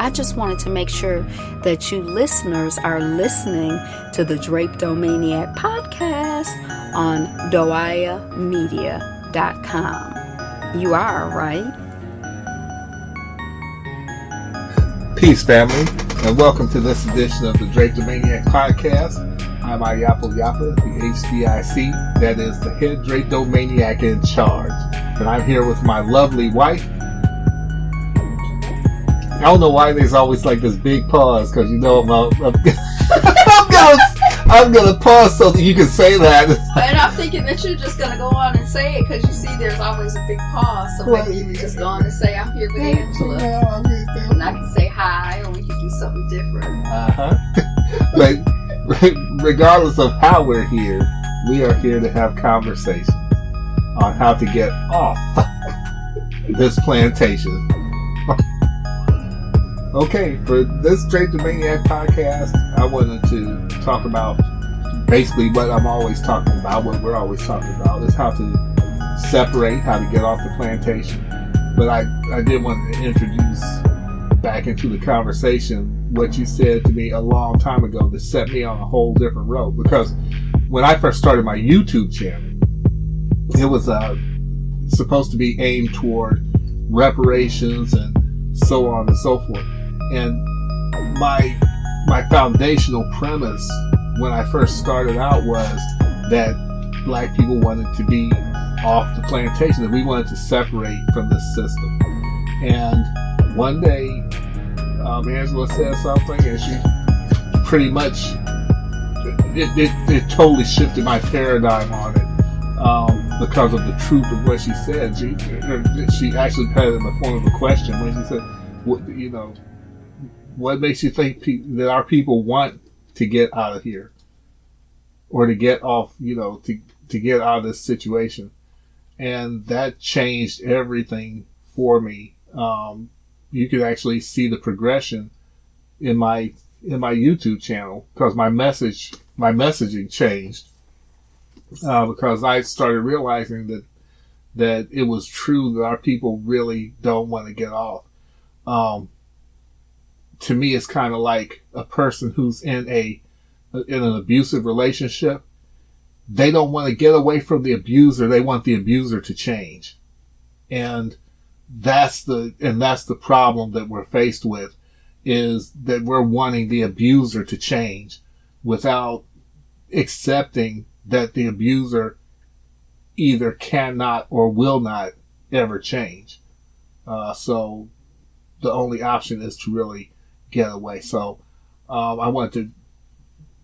I just wanted to make sure that you listeners are listening to the Drapedomaniac podcast on doayamedia.com. You are, right? Peace, family, and welcome to this edition of the Drapedomaniac podcast. I'm Ayapo Yapa, the HDIC, that is the head Drapedomaniac in charge. And I'm here with my lovely wife. I don't know why there's always like this big pause, because you know I'm gonna pause so that you can say that. And I'm thinking that you're just gonna go on and say it, because you see there's always a big pause, so maybe you can just go on and say, I'm here with Angela. And I can say hi, or we can do something different. But regardless of how we're here, we are here to have conversations on how to get off this plantation. Okay, for this Drapedomaniac podcast, I wanted to talk about basically what I'm always talking about, what we're always talking about, is how to separate, how to get off the plantation. But I did want to introduce back into the conversation what you said to me a long time ago that set me on a whole different road. Because when I first started my YouTube channel, it was supposed to be aimed toward reparations and so on and so forth. And my foundational premise when I first started out was that black people wanted to be off the plantation, that we wanted to separate from this system. And one day, Angela said something, and she pretty much it totally shifted my paradigm on it because of the truth of what she said. She actually put it in the form of a question when she said, what makes you think that our people want to get out of here, or to get off, to get out of this situation? And that changed everything for me. You could actually see the progression in my YouTube channel, because my messaging changed, because I started realizing that it was true that our people really don't want to get off. To me, it's kind of like a person who's in an abusive relationship. They don't want to get away from the abuser. They want the abuser to change. And that's the problem that we're faced with, is that we're wanting the abuser to change without accepting that the abuser either cannot or will not ever change. So the only option is to really get away. So I wanted to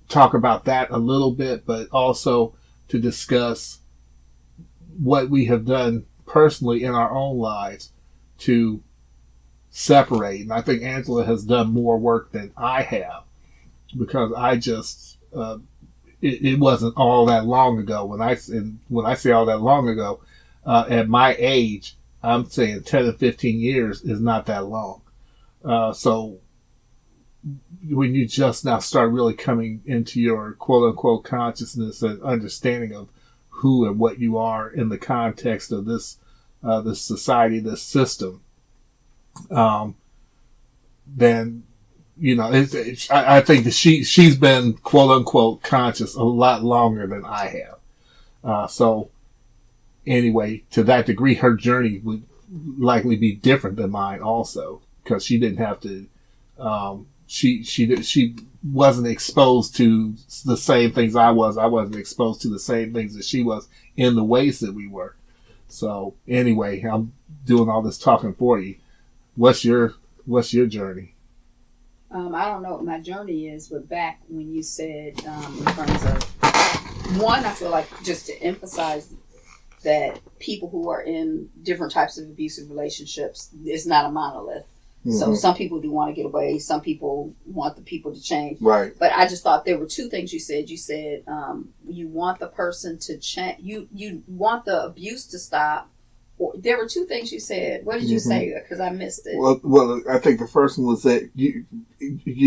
talk about that a little bit, but also to discuss what we have done personally in our own lives to separate. And I think Angela has done more work than I have, because I just it wasn't all that long ago. When I say all that long ago, at my age, I'm saying 10 to 15 years is not that long. So when you just now start really coming into your quote unquote consciousness and understanding of who and what you are in the context of this society, this system, then I think that she's been quote unquote conscious a lot longer than I have. So anyway, to that degree, her journey would likely be different than mine also, because she didn't have to. She wasn't exposed to the same things I was. I wasn't exposed to the same things that she was in the ways that we were. So anyway, I'm doing all this talking for you. What's your journey? I don't know what my journey is, but back when you said in terms of one, I feel like just to emphasize that people who are in different types of abusive relationships, it's not a monolith. Mm-hmm. So some people do want to get away. Some people want the people to change. Right. But I just thought there were two things you said. You said you want the person to change. You want the abuse to stop. There were two things you said. What did you say? Because I missed it. Well, I think the first one was that you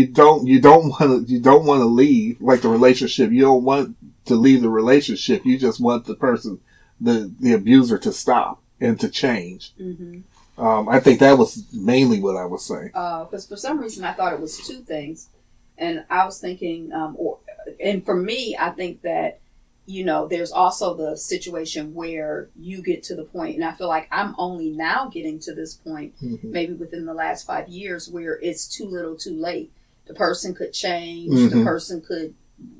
don't want to leave, like, the relationship. You don't want to leave the relationship. You just want the person, the abuser, to stop and to change. Mm-hmm. I think that was mainly what I was saying. Because for some reason I thought it was two things, and I was thinking, and for me, I think that there's also the situation where you get to the point, and I feel like I'm only now getting to this point, maybe within the last 5 years, where it's too little, too late. The person could change, the person could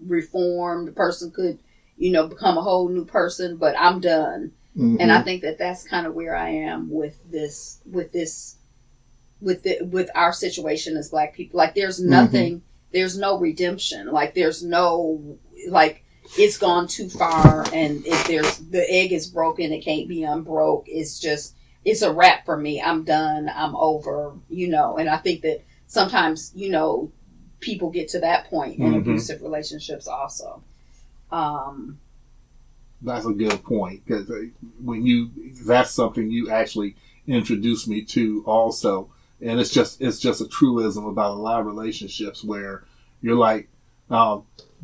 reform, the person could, become a whole new person, but I'm done. And I think that that's kind of where I am with our situation as Black people. Like, there's nothing, there's no redemption. Like, there's no, like, it's gone too far, and if the egg is broken, it can't be unbroke. It's a wrap for me. I'm done. I'm over, and I think that sometimes, people get to that point in abusive relationships also. That's a good point, because that's something you actually introduced me to also, and it's just a truism about a lot of relationships where you're like,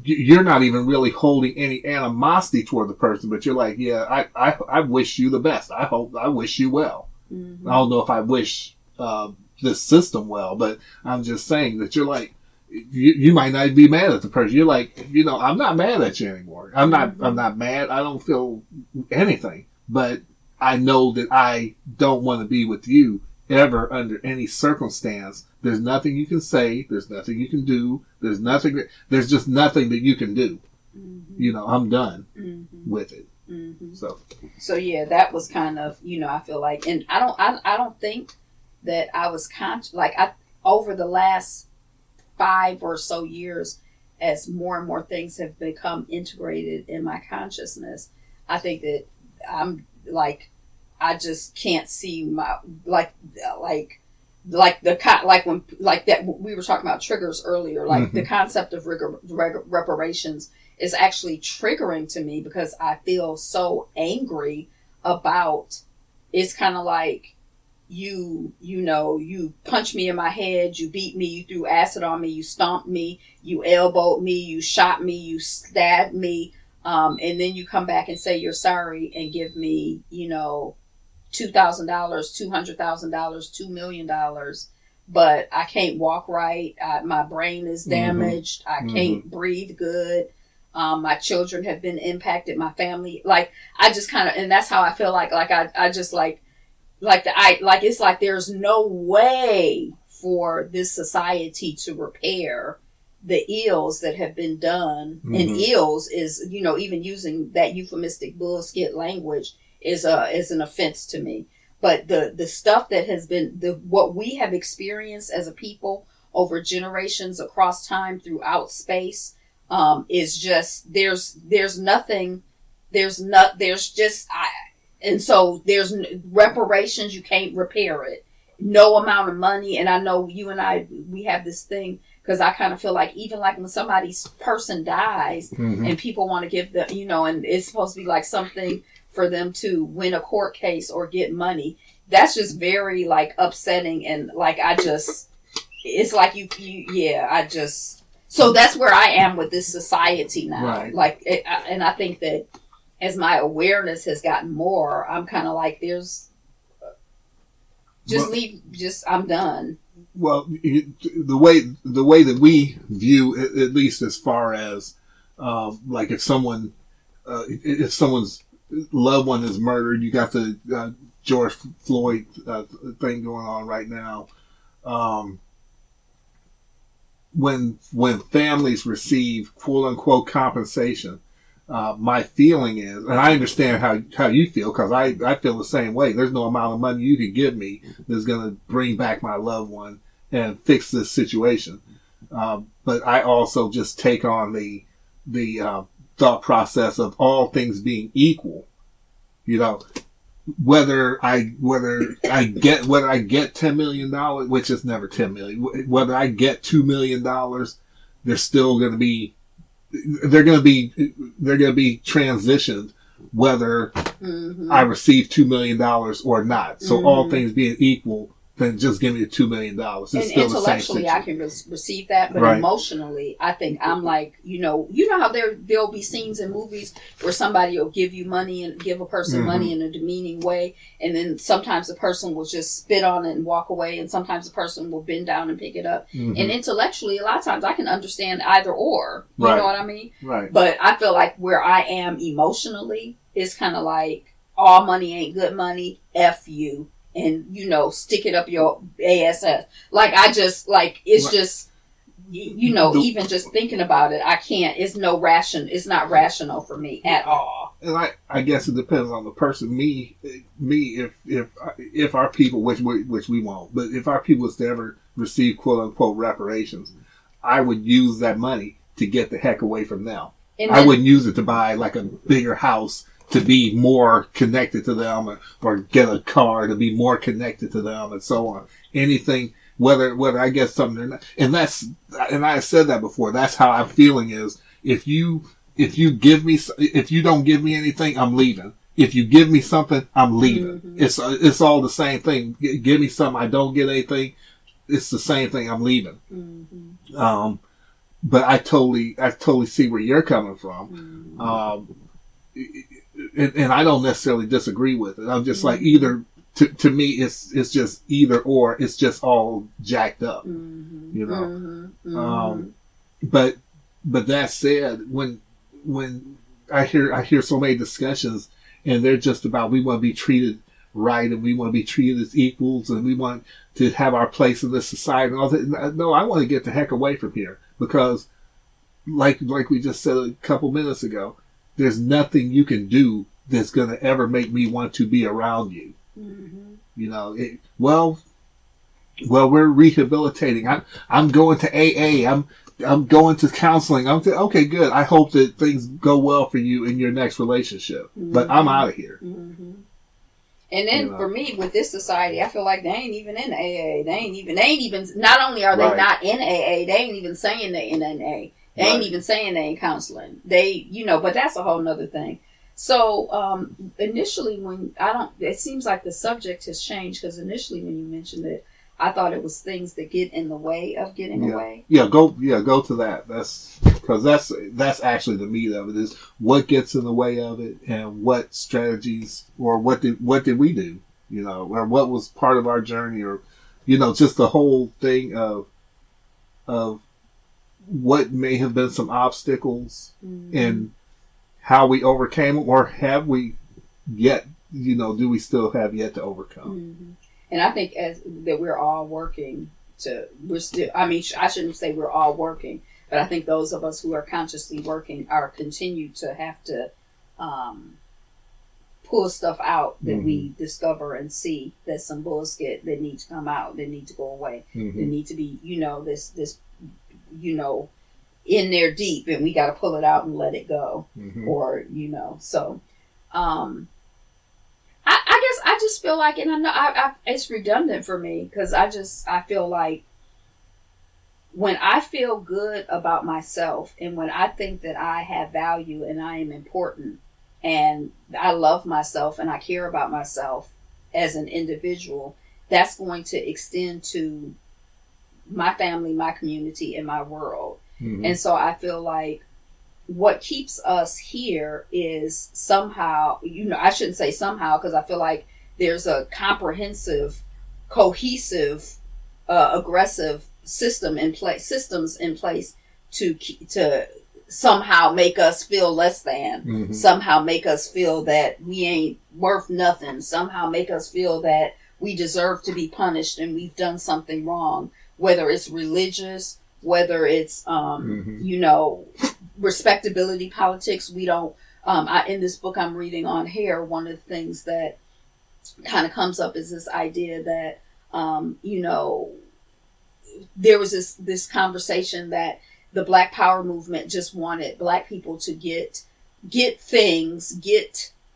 you're not even really holding any animosity toward the person, but you're like, yeah, I wish you the best. I wish you well. I don't know if I wish this system well, but I'm just saying that you're like, you might not be mad at the person. You're like, I'm not mad at you anymore. I'm not mad. I don't feel anything, but I know that I don't want to be with you ever under any circumstance. There's nothing you can say. There's nothing you can do. There's just nothing that you can do. I'm done with it. So yeah, that was kind of, I feel like, and I don't think that I was over the last 5 or so years, as more and more things have become integrated in my consciousness, I think that I'm like, I just can't see my when we were talking about triggers earlier, like the concept of reparations is actually triggering to me, because I feel so angry about. It's kind of like, you punched me in my head, you beat me, you threw acid on me, you stomped me, you elbowed me, you shot me, you stabbed me, and then you come back and say you're sorry and give me, $2,000, $200,000, $2 million, but I can't walk right, my brain is damaged, I can't breathe good, my children have been impacted, my family, like, I just kind of, and that's how I feel like I just it's like there's no way for this society to repair the ills that have been done. And ills is, even using that euphemistic bullshit language is an offense to me. But the stuff that has been, what we have experienced as a people over generations, across time, throughout space, is just, there's and so there's reparations, you can't repair it. No amount of money. And I know you and I, we have this thing, because I kind of feel like, even like when somebody's person dies and people want to give them, and it's supposed to be like something for them to win a court case or get money. That's just very like upsetting. And like, it's like so that's where I am with this society now. Right. Like, and I think that, as my awareness has gotten more, I'm kind of like, I'm done. Well, the way that we view, at least as far as, like if someone's loved one is murdered, you got the George Floyd thing going on right now. When families receive quote unquote compensation, my feeling is, and I understand how you feel, because I feel the same way. There's no amount of money you can give me that's going to bring back my loved one and fix this situation. But I also just take on the thought process of all things being equal. Whether I get $10 million, which is never $10 million, whether I get $2 million, there's still going to be. They're going to be transitioned whether I receive $2 million or not. So all things being equal, then just give me the $2 million. It's And still the same intellectually, I can receive that, but Right. emotionally, I think I'm like, you know how there'll be scenes in movies where somebody will give you money and give a person Mhm. money in a demeaning way, and then sometimes the person will just spit on it and walk away, and sometimes the person will bend down and pick it up. Mhm. And intellectually, a lot of times I can understand either or. You Right. know what I mean? Right. But I feel like where I am emotionally is kind of like all money ain't good money. F you. And, stick it up your ass. Like, I just, like, it's Right. just, The- even just thinking about it, I can't, it's not rational for me at all. And I guess it depends on the person. Me, if our people, which we won't, but if our people was to ever receive quote unquote reparations, I would use that money to get the heck away from them. And I then- wouldn't use it to buy like a bigger house to be more connected to them, or get a car to be more connected to them, and so on. Anything, whether I get something or not, and I said that before. That's how I'm feeling. Is if you if you don't give me anything, I'm leaving. If you give me something, I'm leaving. Mhm. It's all the same thing. Give me something, I don't get anything. It's the same thing. I'm leaving. Mhm. But I totally see where you're coming from. Mhm. And I don't necessarily disagree with it. I'm just like, Mhm. either to me it's just either or. It's just all jacked up, Mhm. you know. Mhm. Mhm. But that said, when I hear so many discussions, and they're just about, we want to be treated right, and we want to be treated as equals, and we want to have our place in this society and all that. No, I want to get the heck away from here, because like we just said a couple minutes ago, there's nothing you can do that's going to ever make me want to be around you. Mhm. You know, well, we're rehabilitating. I'm going to AA. I'm going to counseling. Okay, good. I hope that things go well for you in your next relationship. But I'm out of here. Mhm. And then You know. for me, with this society, I feel like they ain't even in AA. They ain't even. Not only are they Right. not in AA, they ain't even saying they in AA. They ain't Right. even saying they in counseling. But that's a whole nother thing. So initially, it seems like the subject has changed, because initially when you mentioned it, I thought it was things that get in the way of getting away. Go to that. That's actually the meat of it, is what gets in the way of it, and what strategies, or what did we do, or what was part of our journey, or just the whole thing of what may have been some obstacles, Mm-hmm. and how we overcame them, or have we yet, do we still have yet to overcome? Mm-hmm. And I think that we're all working I shouldn't say we're all working, but I think those of us who are consciously working are continue to have to pull stuff out that we discover and see that's some bullshit that needs to come out, that need to go away, that need to be, this in there deep, and we got to pull it out and let it go. Or, so, I guess I just feel like, and I know it's redundant for me, because I feel like when I feel good about myself, and when I think that I have value and I am important, and I love myself and I care about myself as an individual, that's going to extend to my family, my community, and my world. And so I feel like what keeps us here is somehow, I shouldn't say somehow, because I feel like there's a comprehensive, cohesive, aggressive systems in place to somehow make us feel less than, somehow make us feel that we ain't worth nothing, somehow make us feel that we deserve to be punished and we've done something wrong, whether it's religious, whether it's respectability politics. We don't in this book I'm reading on hair, one of the things that kind of comes up is this idea that there was this conversation that the Black Power movement just wanted Black people to get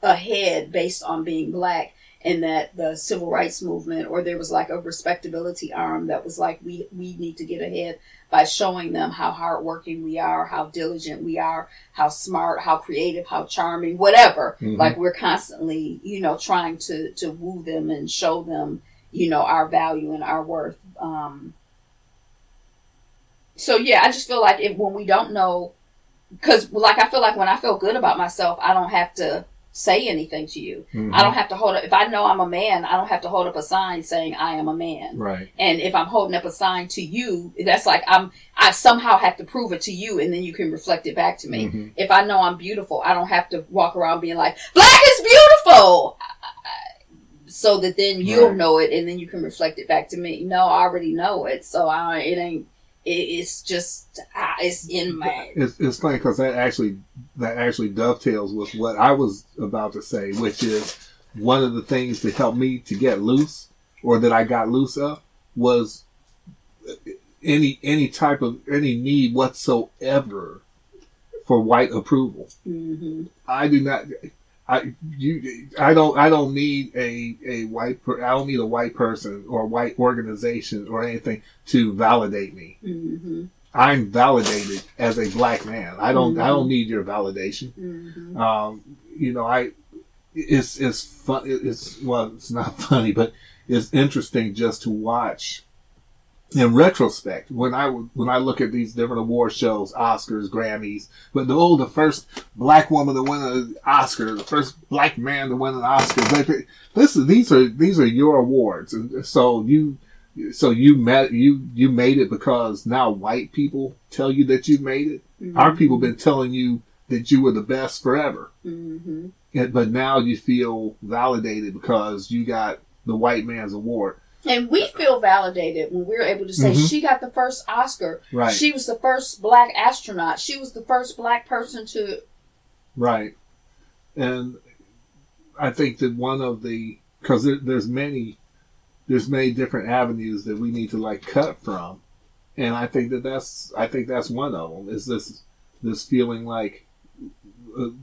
ahead based on being Black, and that the civil rights movement, or there was like a respectability arm that was like, we need to get ahead by showing them how hardworking we are, how diligent we are, how smart, how creative, how charming, whatever. Like, we're constantly, trying to woo them and show them, our value and our worth. So yeah, I just feel like when we don't know, because like I feel like when I feel good about myself, I don't have to say anything to you. Mm-hmm. I don't have to hold up. If I know I'm a man, I don't have to hold up a sign saying I am a man. Right. And if I'm holding up a sign to you, that's like I somehow have to prove it to you, and then you can reflect it back to me. Mm-hmm. If I know I'm beautiful, I don't have to walk around being like, black is beautiful, so that then you'll know it, and then you can reflect it back to me. No, I already know it, so it ain't. It's just it's in my. It's funny because that actually dovetails with what I was about to say, which is one of the things that helped me to get loose, or that I got loose of, was any need whatsoever for white approval. Mm-hmm. I do not. I don't need a white. I don't need a white person or a white organization or anything to validate me. Mm-hmm. I'm validated as a black man. I don't need your validation. Mm-hmm. It's fun. It's not funny, but it's interesting just to watch. In retrospect, when I look at these different award shows, Oscars, Grammys, but the first black woman to win an Oscar, the first black man to win an Oscar, these are your awards, and so you made it because now white people tell you that you made it. Mm-hmm. Our people been telling you that you were the best forever, mm-hmm. But now you feel validated because you got the white man's award. And we feel validated when we're able to say, mm-hmm. she got the first Oscar. Right. She was the first black astronaut. She was the first black person to. Right. And I think that because there's many different avenues that we need to cut from. And I think that's one of them, is this feeling like,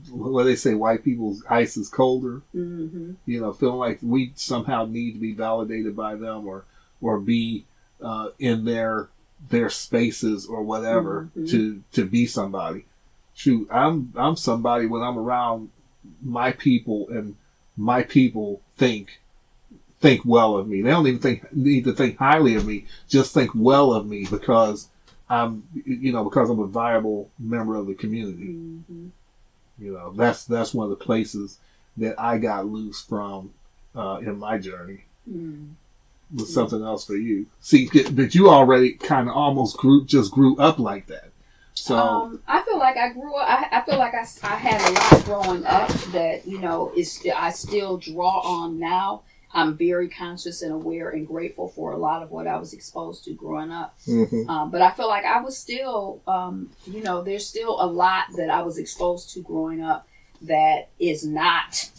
what they say, white people's ice is colder. Mm-hmm. Feeling like we somehow need to be validated by them or be in their spaces or whatever, mm-hmm. to be somebody. Shoot, I'm somebody when I'm around my people, and my people think well of me. They don't even need to think highly of me. Just think well of me because I'm a viable member of the community. Mm-hmm. That's one of the places that I got loose from in my journey. Mm. Was something else for you. See, but you already kind of almost grew up like that. So I feel like I grew up. I feel like I had a lot growing up that I still draw on now. I'm very conscious and aware and grateful for a lot of what I was exposed to growing up. Mm-hmm. But I feel like I was still, there's still a lot that I was exposed to growing up that is not,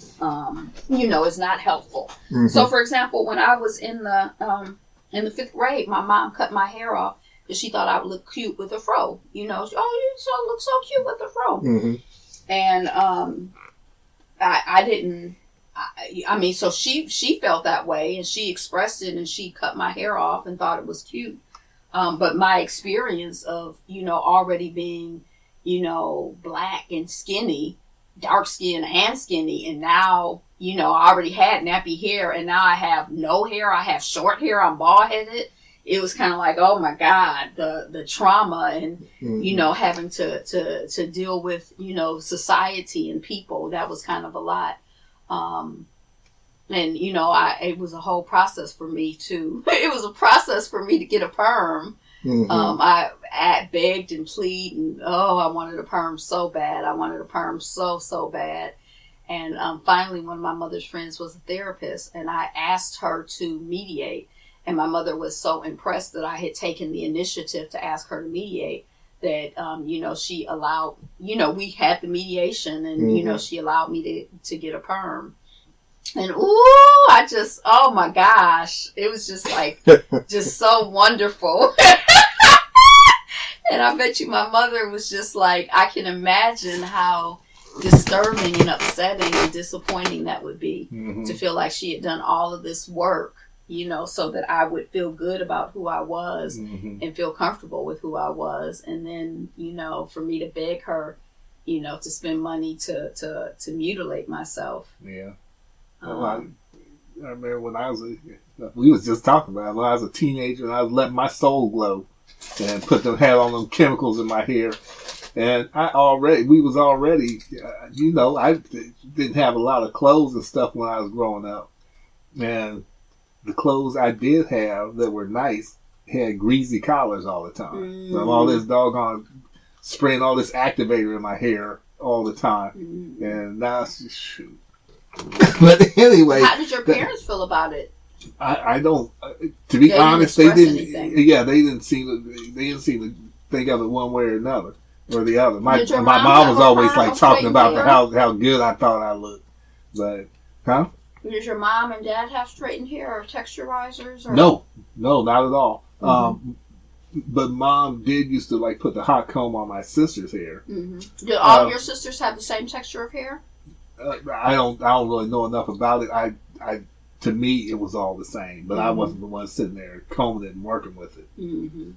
is not helpful. Mm-hmm. So, for example, when I was in the 5th grade, my mom cut my hair off because she thought I would look cute with a fro. You look so cute with a fro. Mm-hmm. And I didn't. So she felt that way, and she expressed it, and she cut my hair off and thought it was cute. But my experience of, already being, black and skinny, dark skin and skinny, and now, I already had nappy hair, and now I have no hair, I have short hair, I'm bald headed. It was kind of like, oh my God, the trauma and, mm-hmm. Having to deal with, society and people, that was kind of a lot. It was a whole process for me it was a process for me to get a perm. Mm-hmm. I begged and pleaded, and I wanted a perm so bad. I wanted a perm so bad. And finally, one of my mother's friends was a therapist, and I asked her to mediate. And my mother was so impressed that I had taken the initiative to ask her to mediate that, she allowed, we had the mediation, and, mm-hmm. She allowed me to get a perm. And, oh my gosh, it was just like, just so wonderful. And I bet you my mother was just like, I can imagine how disturbing and upsetting and disappointing that would be, mm-hmm. to feel like she had done all of this work, so that I would feel good about who I was, mm-hmm. and feel comfortable with who I was. And then, for me to beg her, to spend money to mutilate myself. Yeah. I remember when we was just talking about it, when I was a teenager and I was letting my soul glow and had on them chemicals in my hair. And we was already, I didn't have a lot of clothes and stuff when I was growing up. And the clothes I did have that were nice had greasy collars all the time. So all this doggone spraying all this activator in my hair all the time. And now, shoot. But anyway. How did your parents feel about it? I don't, to be honest, they didn't, anything. yeah, they didn't seem to think of it one way or another. Or the other. My Did your mom was always have like talking about how good I thought I looked. But, Did your mom and dad have straightened hair or texturizers? Or? No, not at all. But mom did used to like put the hot comb on my sister's hair. Did all of your sisters have the same texture of hair? I don't really know enough about it. To me, it was all the same, but I wasn't the one sitting there combing it and working with it.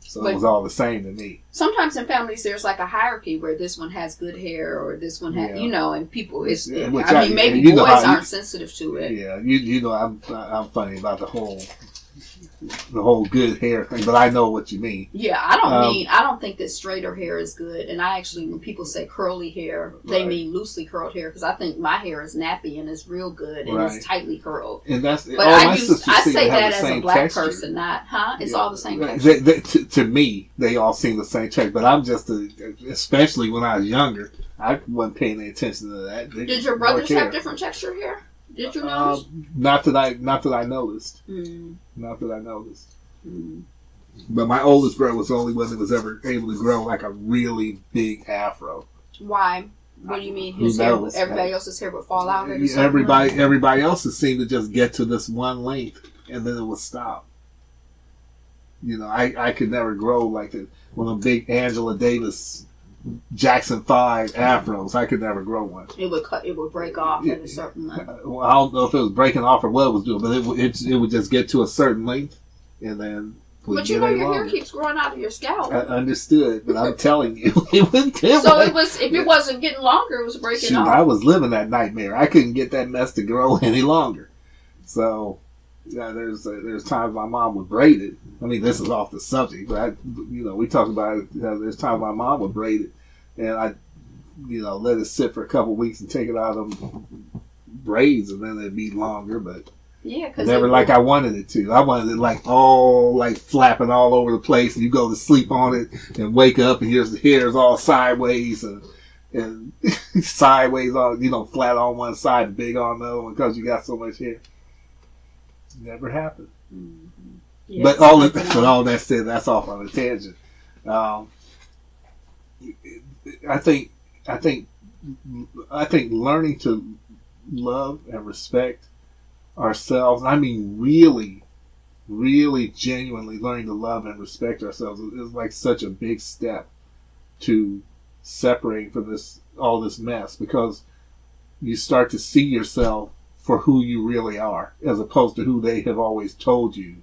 So it was all the same to me. Sometimes in families, there's like a hierarchy where this one has good hair or this one has, and people. Maybe boys aren't sensitive to it. Yeah, I'm funny about the whole good hair thing, but I know what you mean. Yeah, I don't think that straighter hair is good. And I actually, when people say curly hair, they mean loosely curled hair, because I think my hair is nappy and it's real good and it's tightly curled. And that's, but I say that as a black person, not, it's all the same texture. To me, they all seem the same texture, but I'm just, especially when I was younger, I wasn't paying any attention to that. Did your brothers have different texture hair? Did you notice? Not that I noticed. Not that I noticed. But my oldest brother was the only one that was ever able to grow like a really big afro. Why? What do you mean? Everybody else's hair would fall out? Everybody else's seemed to just get to this one length and then it would stop. I could never grow like one of the big Angela Davis Jackson 5 afros. I could never grow one. It would break off at a certain length. Well, I don't know if it was breaking off or what it was doing, but it would just get to a certain length and then. But your hair keeps growing out of your scalp. I understood, but I'm telling you, it wouldn't. So if it wasn't getting longer, it was breaking off. I was living that nightmare. I couldn't get that mess to grow any longer. So, there's times my mom would braid it. I mean, this is off the subject, but we talked about it. There's times my mom would braid it, and I, let it sit for a couple of weeks and take it out of them braids, and then it'd be longer, but. Yeah, because never like I wanted it to. I wanted it like flapping all over the place, and you go to sleep on it and wake up and your hair's all sideways and sideways on flat on one side and big on the other one because you got so much hair. Never happened. Yeah, but all that said, that's off on a tangent. I think learning to love and respect ourselves, I mean really, really genuinely learning to love and respect ourselves is like such a big step to separating from all this mess, because you start to see yourself for who you really are as opposed to who they have always told you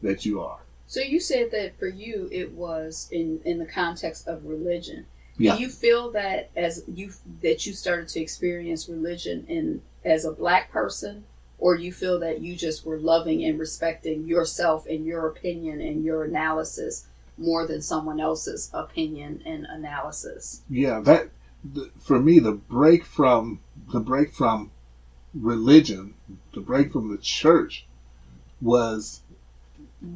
that you are. So you said that for you it was in the context of religion. Yeah. Do you feel that that you started to experience religion as a black person? Or do you feel that you just were loving and respecting yourself and your opinion and your analysis more than someone else's opinion and analysis? Yeah, for me, the break from religion, the break from the church, was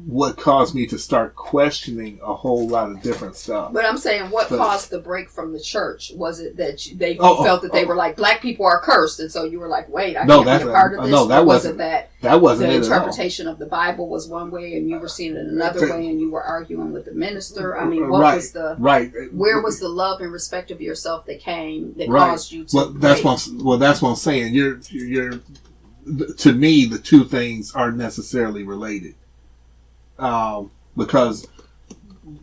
what caused me to start questioning a whole lot of different stuff. But I'm saying, what caused the break from the church? Was it that they felt that they were like, black people are cursed, and so you were like, wait, I can't be a part of this? No, that wasn't that. That wasn't the it interpretation of the Bible was one way, and you were seeing it another way, and you were arguing with the minister. I mean, what was the where was the love and respect of yourself that came that caused you to? That's what I'm saying. You're to me, the two things are necessarily related. Because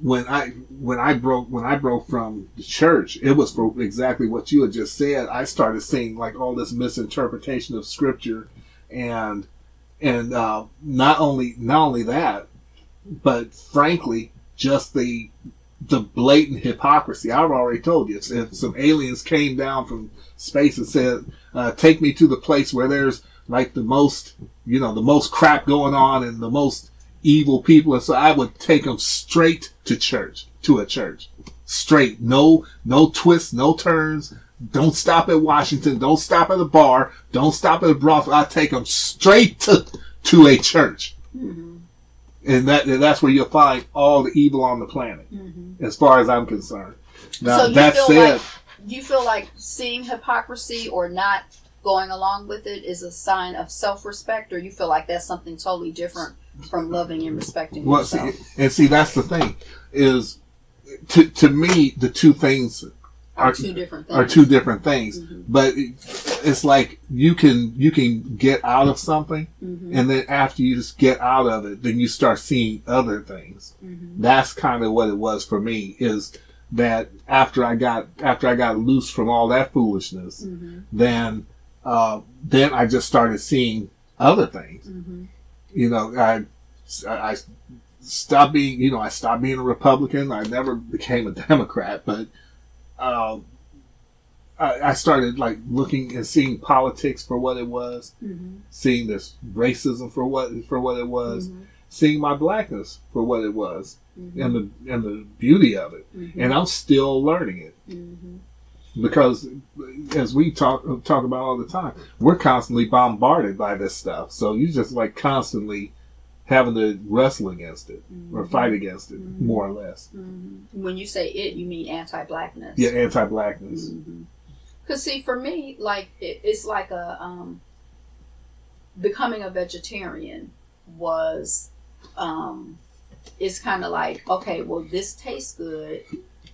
when I broke from the church, it was for exactly what you had just said. I started seeing like all this misinterpretation of scripture, and not only that, but frankly, just the blatant hypocrisy. I've already told you, if some aliens came down from space and said, "Take me to the place where there's like the most, the most crap going on and the most evil people. And so I would take them straight to a church. Straight. No twists, no turns. Don't stop at Washington. Don't stop at a bar. Don't stop at a brothel. I take them straight to a church. Mm-hmm. And that's where you'll find all the evil on the planet, mm-hmm. as far as I'm concerned. Now, so that said, you feel like seeing hypocrisy or not going along with it is a sign of self-respect, or you feel like that's something totally different from loving and respecting yourself? See, that's the thing. Is to me, the two things are two different things. Mm-hmm. But it's like you can get out of something, mm-hmm. and then after you just get out of it, then you start seeing other things. Mm-hmm. That's kind of what it was for me. Is that after I got loose from all that foolishness, mm-hmm. then I just started seeing other things. Mm-hmm. I stopped being a Republican. I never became a Democrat, but I started like looking and seeing politics for what it was, mm-hmm. seeing this racism for what it was, mm-hmm. seeing my blackness for what it was, mm-hmm. and the beauty of it, mm-hmm. and I'm still learning it, mm-hmm. because as we talk about all the time, we're constantly bombarded by this stuff. So you just like constantly having to wrestle against it, mm-hmm. or fight against it, mm-hmm. more or less. Mm-hmm. When you say it, you mean anti-blackness. Yeah, anti-blackness. Because see, for me, like it's like becoming a vegetarian was, it's kind of like, okay, well, this tastes good,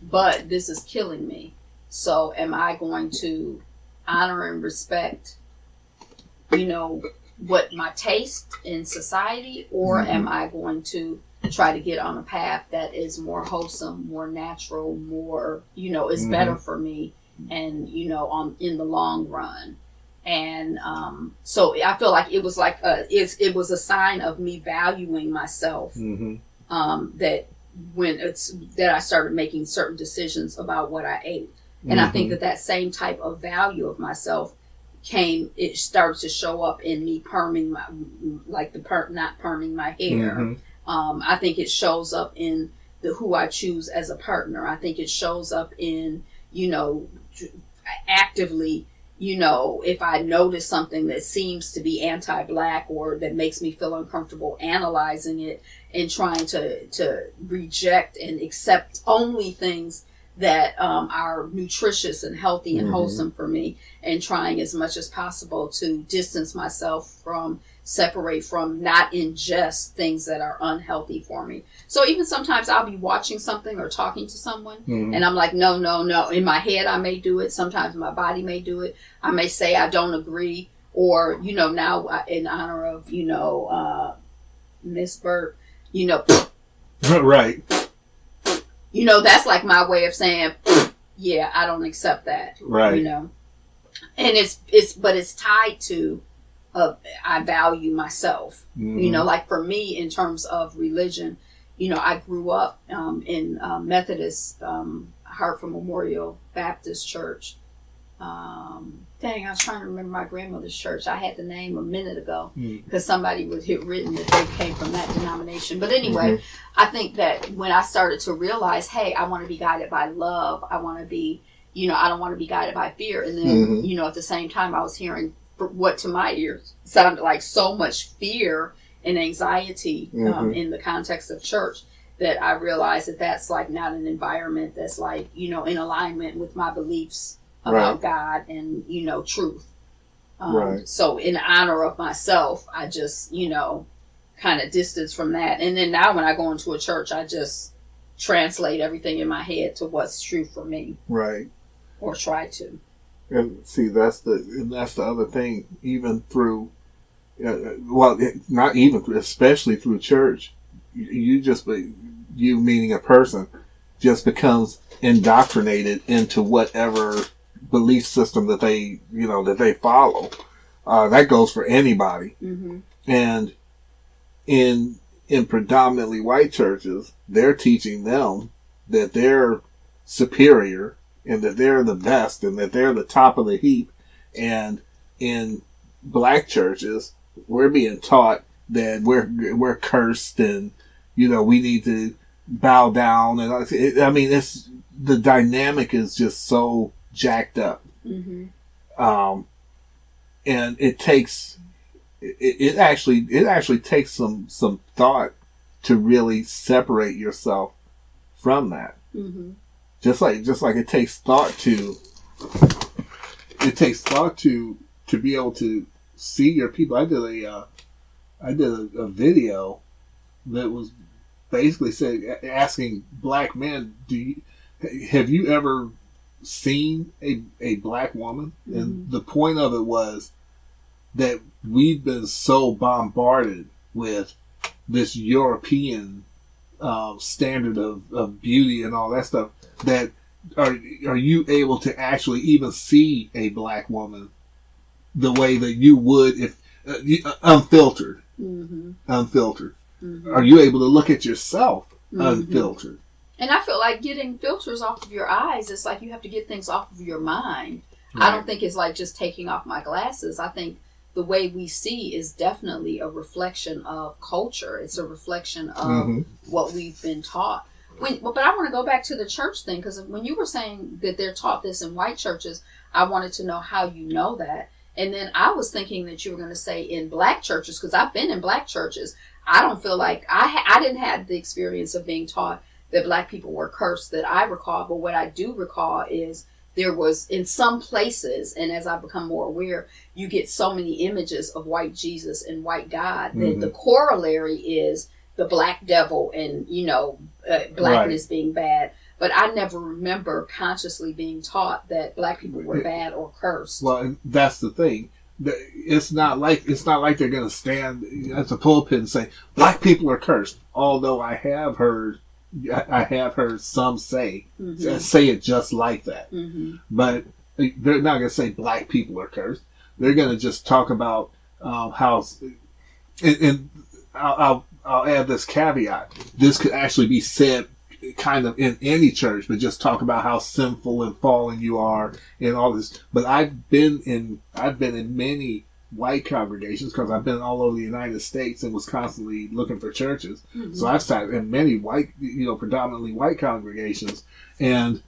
but this is killing me. So am I going to honor and respect, what my taste in society, or mm-hmm. am I going to try to get on a path that is more wholesome, more natural, more, is mm-hmm. better for me, and in the long run. And so I feel like it was like it was a sign of me valuing myself, mm-hmm. That I started making certain decisions about what I ate, and mm-hmm. I think that same type of value of myself it started to show up in me perming not perming my hair. Mm-hmm. I think it shows up in who I choose as a partner. I think it shows up in, actively, if I notice something that seems to be anti-black or that makes me feel uncomfortable, analyzing it and trying to reject and accept only things that are nutritious and healthy and mm-hmm. wholesome for me, and trying as much as possible to distance myself from, separate from, not ingest things that are unhealthy for me. So even sometimes I'll be watching something or talking to someone, mm-hmm. and I'm like, no. In my head I may do it. Sometimes my body may do it. I may say I don't agree, or, now in honor of, Miss Burt, right. That's like my way of saying, yeah, I don't accept that. Right. And it's tied to, I value myself. Mm-hmm. Like for me, in terms of religion, I grew up in Methodist, Hartford Memorial Baptist Church. I was trying to remember my grandmother's church. I had the name a minute ago because somebody had written that they came from that denomination. But anyway, mm-hmm. I think that when I started to realize, hey, I want to be guided by love. I want to be, I don't want to be guided by fear. And then, mm-hmm. At the same time, I was hearing what to my ears sounded like so much fear and anxiety mm-hmm. In the context of church, that I realized that that's like not an environment that's like, in alignment with my beliefs about God and, truth. Right. So in honor of myself, I just, kind of distance from that. And then now when I go into a church, I just translate everything in my head to what's true for me. Right. Or try to. And see, that's the other thing, even through, not even, especially through church, you meaning a person, just becomes indoctrinated into whatever belief system that they follow. That goes for anybody. Mm-hmm. And in predominantly white churches, they're teaching them that they're superior and that they're the best and that they're the top of the heap. And in black churches, we're being taught that we're cursed and we need to bow down, and I mean it's the dynamic is just so jacked up, Mm-hmm. And it actually takes some thought to really separate yourself from that. Mm-hmm. Just like it takes thought to be able to see your people. I did a video that was basically asking black men, have you ever seen a black woman? Mm-hmm. And the point of it was that we've been so bombarded with this European standard of beauty and all that stuff, that are you able to actually even see a black woman the way that you would if unfiltered? Mm-hmm. Unfiltered. Mm-hmm. Are you able to look at yourself mm-hmm. unfiltered? And I feel like getting filters off of your eyes, it's like you have to get things off of your mind. Right. I don't think it's like just taking off my glasses. I think the way we see is definitely a reflection of culture. It's a reflection of mm-hmm. what we've been taught. But I want to go back to the church thing, because when you were saying that they're taught this in white churches, I wanted to know how you know that. And then I was thinking that you were going to say in black churches, because I've been in black churches. I don't feel like I didn't have the experience of being taught that black people were cursed that I recall. But what I do recall is there was in some places, and as I've become more aware, you get so many images of white Jesus and white God that mm-hmm. the corollary is the black devil and, blackness right. being bad. But I never remember consciously being taught that black people were bad or cursed. Well, that's the thing. It's not like they're going to stand at the pulpit and say black people are cursed. Although I have heard some say it just like that. Mm-hmm. But they're not going to say black people are cursed. They're going to just talk about how. And I'll add this caveat. This could actually be said kind of in any church, but just talk about how sinful and fallen you are and all this. But I've been in many white congregations, because I've been all over the United States and was constantly looking for churches. Mm-hmm. So I've sat in many white, predominantly white congregations, and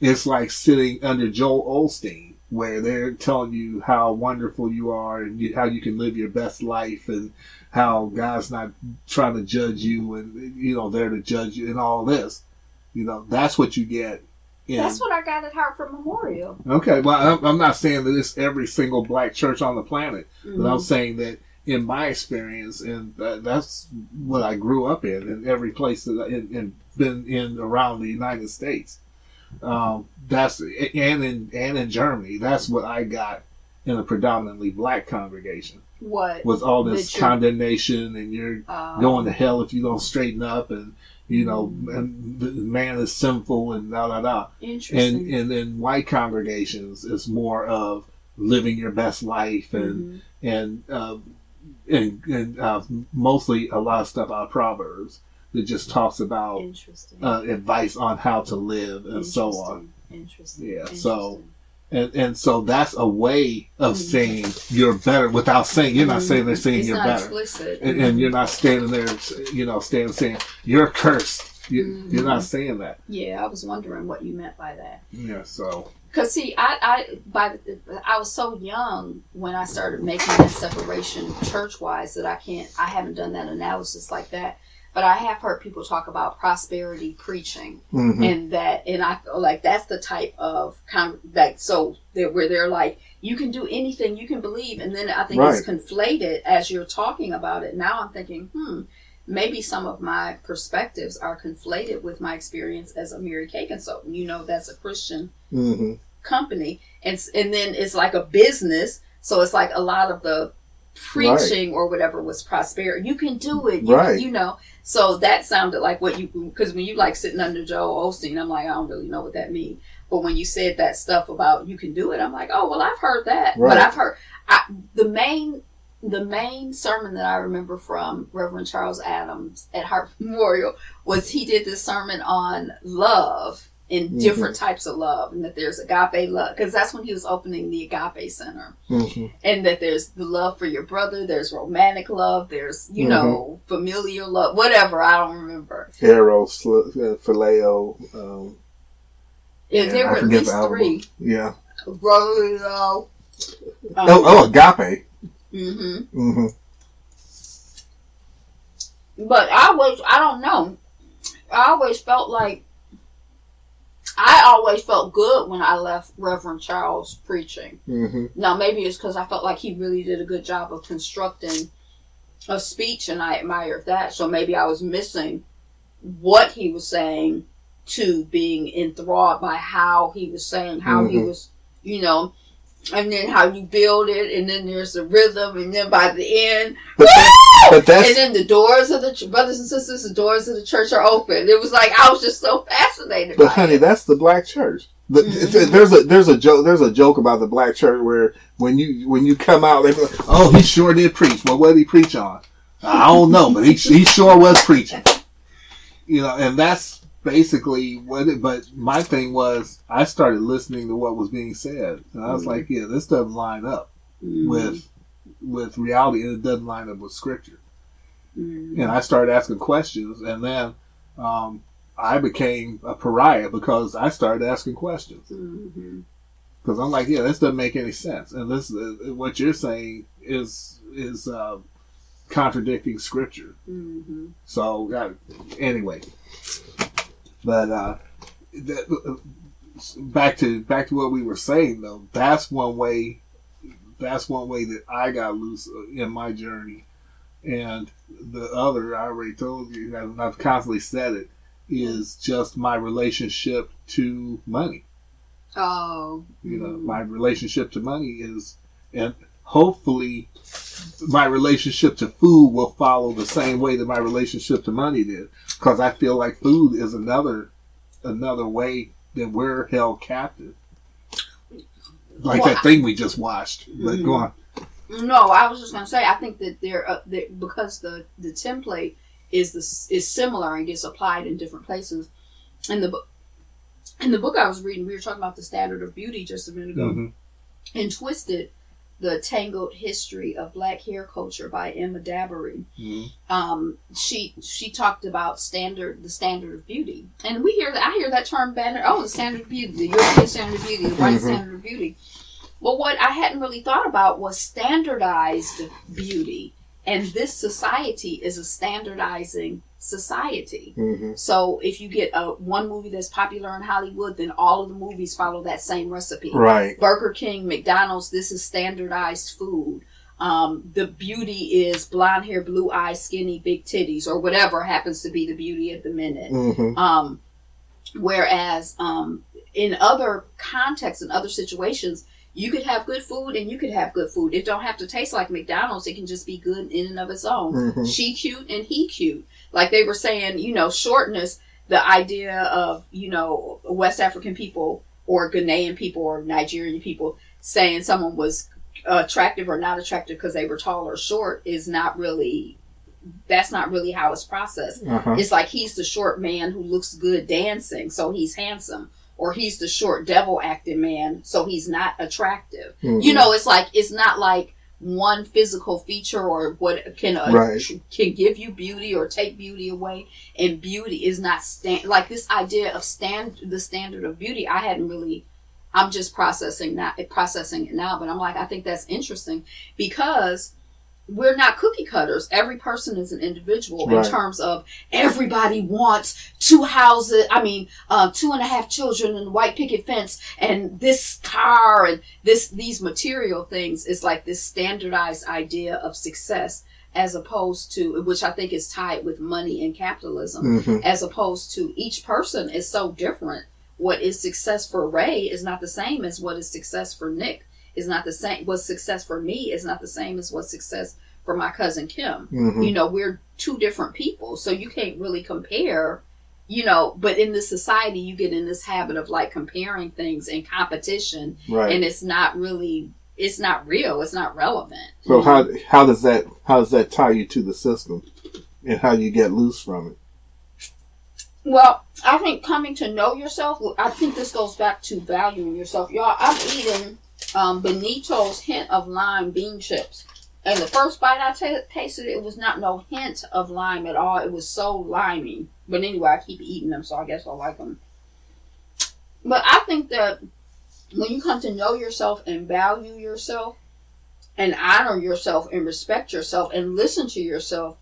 it's like sitting under Joel Osteen, where they're telling you how wonderful you are and how you can live your best life, and how God's not trying to judge you and, there to judge you and all this. That's what you get. That's what I got at Hartford Memorial. Okay, well, I'm not saying that it's every single black church on the planet, mm-hmm. but I'm saying that in my experience, and that's what I grew up in every place that and been in around the United States. That's and in Germany, that's what I got in a predominantly black congregation. What was all this condemnation, and you're going to hell if you don't straighten up, and and the man is sinful, and da da da. Interesting. And in white congregations, it's more of living your best life, and mm-hmm. Mostly a lot of stuff out of Proverbs that just talks about advice on how to live and so on. Interesting. Yeah. So. And so that's a way of mm-hmm. saying you're better without saying, you're not saying they're saying it's you're not better. Explicit. And you're not standing there, saying you're cursed. Mm-hmm. You're not saying that. Yeah, I was wondering what you meant by that. Yeah, so. Because see, I was so young when I started making that separation church-wise that I haven't done that analysis like that. But I have heard people talk about prosperity preaching, mm-hmm. and I feel like that's the type of where they're like, you can do anything, you can believe, and then I think right. It's conflated as you're talking about it. Now I'm thinking, maybe some of my perspectives are conflated with my experience as a Mary Kay consultant. That's a Christian mm-hmm. company, and then it's like a business, so it's like a lot of the preaching right. or whatever was prosperity. You can do it, right? So that sounded like what because when you like sitting under Joel Osteen, I'm like, I don't really know what that means. But when you said that stuff about you can do it, I'm like, oh well, I've heard that. Right. But I've heard the main sermon that I remember from Reverend Charles Adams at Hartford Memorial was he did this sermon on love. in different types of love, and that there's agape love, because that's when he was opening the Agape Center, and that there's the love for your brother, there's romantic love, there's know familial love, whatever, I don't remember. Eros, Phileo. There were at least three. Yeah. Brotherly love. Agape. But I don't know. I always felt good when I left Reverend Charles preaching. Now, maybe it's because I felt like he really did a good job of constructing a speech, and I admired that. So maybe I was missing what he was saying to being enthralled by how he was saying, how he was, and then how you build it, and then there's the rhythm, and then by the end, and then the doors of the brothers and sisters, the doors of the church are open. It was like I was just so fascinated. But honey, that's the black church. There's a joke about the black church where when you come out, they be like, "Oh, he sure did preach." Well, what did he preach on? I don't know, but he sure was preaching. And that's basically but my thing was, I started listening to what was being said, and I was like, yeah, this doesn't line up with reality, and it doesn't line up with scripture. And I started asking questions, and then I became a pariah because I started asking questions, because I'm like, yeah, this doesn't make any sense, and this what you're saying is contradicting scripture. So anyway. But back to what we were saying, though. That's one way that I got loose in my journey, and the other, I already told you, and I've constantly said it, is just my relationship to money. My relationship to money is, and hopefully my relationship to food will follow the same way that my relationship to money did, because I feel like food is another way that we're held captive, like that thing we just watched. But go on. No, I was just going to say, I think that because the template is similar and gets applied in different places. In the book I was reading, we were talking about the standard of beauty just a minute ago, and Twisted: The Tangled History of Black Hair Culture by Emma Dabiri. She talked about the standard of beauty, and I hear that term banner. Oh, the standard of beauty, the European standard of beauty, the white standard of beauty. Well, what I hadn't really thought about was standardized beauty, and this society is a standardizing society. So if you get one movie that's popular in Hollywood, then all of the movies follow that same recipe. Right. Burger King, McDonald's, this is standardized food. The beauty is blonde hair, blue eyes, skinny, big titties, or whatever happens to be the beauty at the minute. Whereas in other contexts, in other situations, you could have good food and you could have good food. It don't have to taste like McDonald's. It can just be good in and of its own. She cute and he cute. Like they were saying, shortness, the idea of, West African people or Ghanaian people or Nigerian people saying someone was attractive or not attractive because they were tall or short that's not really how it's processed. It's like he's the short man who looks good dancing, so he's handsome. Or he's the short devil acting man, so he's not attractive. It's not like one physical feature or what can give you beauty or take beauty away. And beauty is not like this idea of the standard of beauty. I'm just processing it now, but I'm like, I think that's interesting because we're not cookie cutters. Every person is an individual in terms of everybody wants 2 houses. 2.5 children and white picket fence and this car and these material things is like this standardized idea of success, as opposed to, which I think is tied with money and capitalism, as opposed to each person is so different. What is success for Ray is not the same as what is success for Nick. Is not the same. What's success for me is not the same as what's success for my cousin Kim. We're two different people, so you can't really compare. But in this society, you get in this habit of like comparing things in competition, and it's not real. It's not relevant. So how does that tie you to the system, and how do you get loose from it? Well, I think coming to know yourself, I think this goes back to valuing yourself. Y'all, I'm eating Benito's Hint of Lime bean chips. And the first bite I tasted, it was not no hint of lime at all. It was so limey. But anyway, I keep eating them, so I guess I like them. But I think that when you come to know yourself and value yourself and honor yourself and respect yourself and listen to yourself,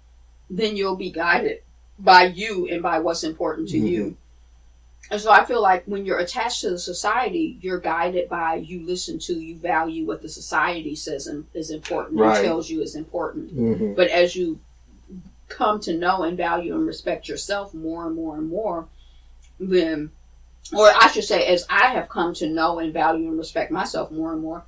then you'll be guided by you and by what's important to you. And so I feel like when you're attached to the society, you're guided by, you listen to, you value what the society says is important and tells you is important. But as you come to know and value and respect yourself more and more and more, then, or I should say, as I have come to know and value and respect myself more and more,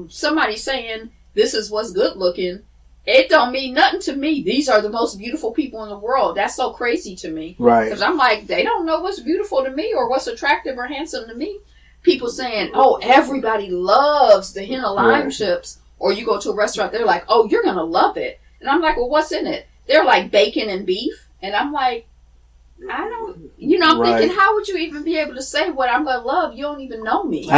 somebody saying this is what's good looking, it don't mean nothing to me. These are the most beautiful people in the world. That's so crazy to me. Right. Because I'm like, they don't know what's beautiful to me or what's attractive or handsome to me. People saying, oh, everybody loves the Hint of Lime chips. Or you go to a restaurant, they're like, oh, you're going to love it. And I'm like, well, what's in it? They're like bacon and beef. And I'm like, I don't, I'm thinking, how would you even be able to say what I'm going to love? You don't even know me.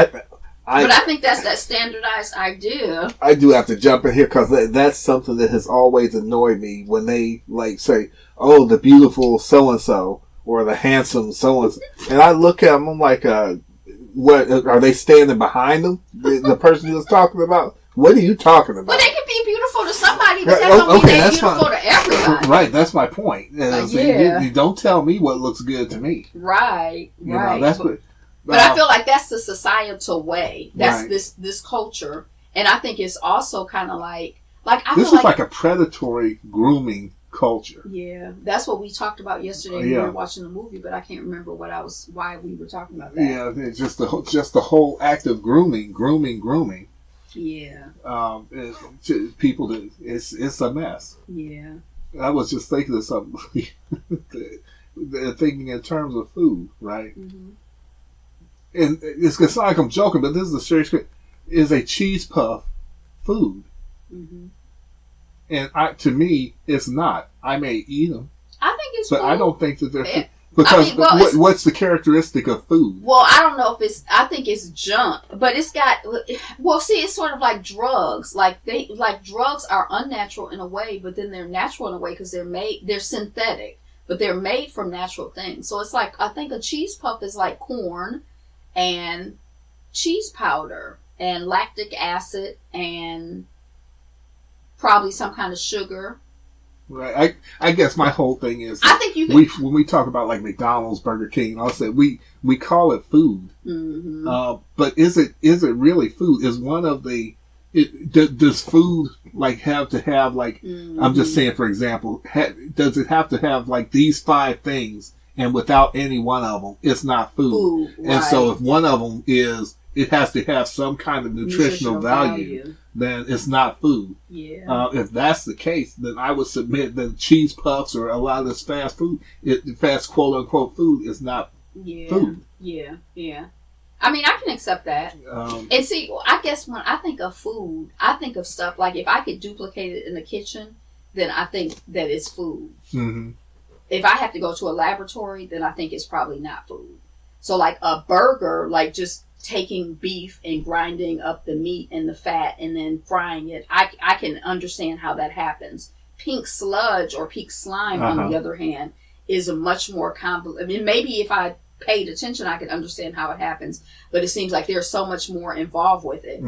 But I think that's that standardized idea. I do have to jump in here because that's something that has always annoyed me when they like say, "Oh, the beautiful so and so" or "the handsome so and so," and I look at them. I'm like, "What are they standing behind them? The person you're talking about? What are you talking about?" Well, they can be beautiful to somebody, but that don't mean they're beautiful to everybody. Right, that's my point. You don't tell me what looks good to me. Right. That's what. But I feel like that's the societal way. That's this culture, and I think it's also kind of like I this feel is like a predatory grooming culture. Yeah, that's what we talked about yesterday when we were watching the movie, but I can't remember why we were talking about that. Yeah, it's just the whole act of grooming. Yeah. People, it's a mess. Yeah. I was just thinking of something. Thinking in terms of food, right? Mm-hmm. And it's not like I'm joking, but this is a serious. Is a cheese puff food? Mm-hmm. And to me, it's not. I may eat them. I think it's. But food. I don't think that they're food. Because what's the characteristic of food? Well, I don't know if it's. I think it's junk, but it's got. Well, see, it's sort of like drugs. Like drugs are unnatural in a way, but then they're natural in a way because they're synthetic, but they're made from natural things. So it's like, I think a cheese puff is like corn and cheese powder and lactic acid and probably some kind of sugar. Right. I guess my whole thing is, I think when we talk about like McDonald's, Burger King, I'll say we call it food. Mm-hmm. But is it really food? Is one of the does food like have to have like mm-hmm. I'm just saying, for example, does it have to have like these 5 things, and without any one of them, it's not food. Right. And so if one of them it has to have some kind of nutritional value, then it's not food. Yeah. If that's the case, then I would submit that cheese puffs or a lot of this fast food, fast quote unquote food, is not food. Yeah. I mean, I can accept that. And see, I guess when I think of food, I think of stuff like if I could duplicate it in the kitchen, then I think that it's food. Mm-hmm. If I have to go to a laboratory, then I think it's probably not food. So like a burger, like just taking beef and grinding up the meat and the fat and then frying it, I can understand how that happens. Pink sludge or pink slime, on the other hand, is a much more I mean, maybe if I paid attention, I could understand how it happens, but it seems like there's so much more involved with it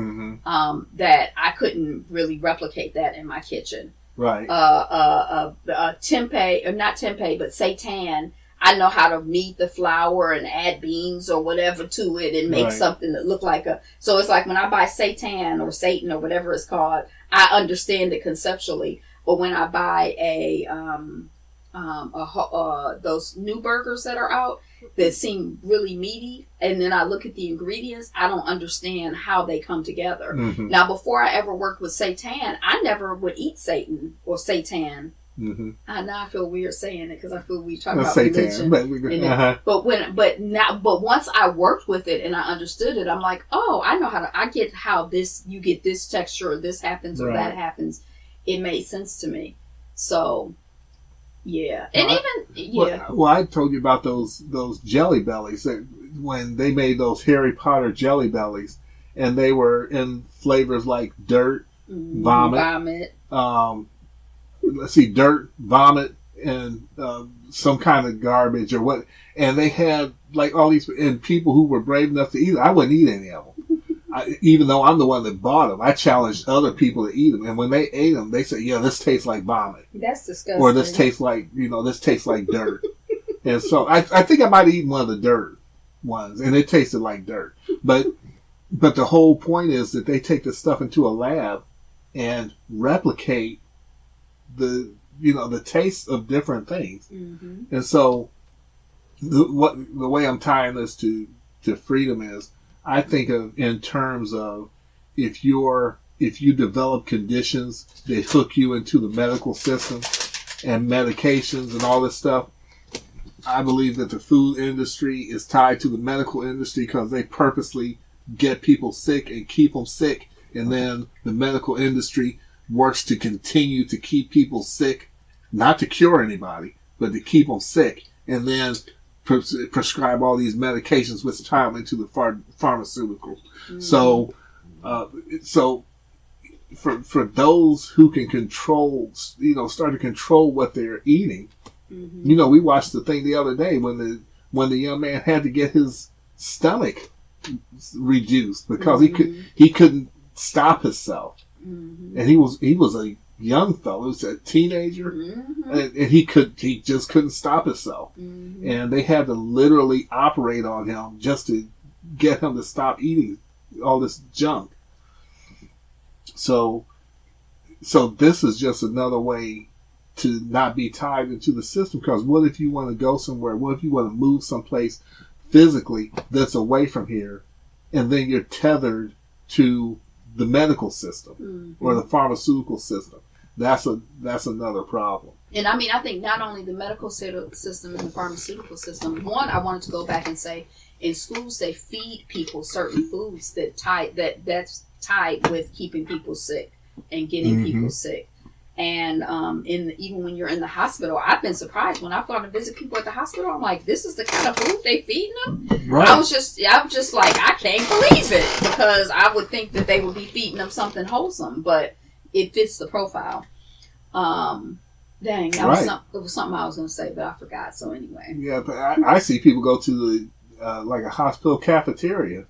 that I couldn't really replicate that in my kitchen. Right. Tempeh, or not tempeh, but seitan. I know how to knead the flour and add beans or whatever to it and make something that look like so it's like when I buy seitan or seitan or whatever it's called, I understand it conceptually. But when I buy those new burgers that are out that seem really meaty, and then I look at the ingredients, I don't understand how they come together. Mm-hmm. Now, before I ever worked with seitan, I never would eat seitan or seitan. Mm-hmm. Now I feel weird saying it because I feel we talk about seitan, religion. But once I worked with it and I understood it, I'm like, oh, I know I get how you get this texture or this happens or that happens. It made sense to me. So Yeah, and Well, even yeah. Well, I told you about those Jelly Bellies that when they made those Harry Potter Jelly Bellies, and they were in flavors like dirt, vomit. Let's see, dirt, vomit, and some kind of garbage or what. And they had like all these, and people who were brave enough to eat it. I wouldn't eat any of them. Even though I'm the one that bought them, I challenged other people to eat them. And when they ate them, they said, "Yeah, this tastes like vomit." That's disgusting. Or this tastes like, this tastes like dirt. And so I think I might have eaten one of the dirt ones, and it tasted like dirt. But the whole point is that they take this stuff into a lab and replicate the taste of different things. Mm-hmm. And so the way I'm tying this to freedom is, I think of in terms of if you develop conditions that hook you into the medical system and medications and all this stuff, I believe that the food industry is tied to the medical industry because they purposely get people sick and keep them sick, and then the medical industry works to continue to keep people sick, not to cure anybody, but to keep them sick, and then prescribe all these medications which tie them into the pharmaceuticals. Mm-hmm. So for those who can control, start to control what they're eating. Mm-hmm. We watched the thing the other day when the young man had to get his stomach reduced because he couldn't stop himself, and he was a young fellow, he was a teenager, and he just couldn't stop himself, and they had to literally operate on him just to get him to stop eating all this junk. So this is just another way to not be tied into the system, because what if you want to go somewhere? What if you want to move someplace physically that's away from here, and then you're tethered to the medical system or the pharmaceutical system? That's another problem. And I mean, I think not only the medical system and the pharmaceutical system. One, I wanted to go back and say, in schools they feed people certain foods that's tied with keeping people sick and getting people sick. And even when you're in the hospital, I've been surprised when I've gone to visit people at the hospital. I'm like, this is the kind of food they feeding them. Right. I'm just like, I can't believe it, because I would think that they would be feeding them something wholesome, but it fits the profile. Dang, that was something I was going to say, but I forgot. So anyway. Yeah, but I see people go to the like a hospital cafeteria,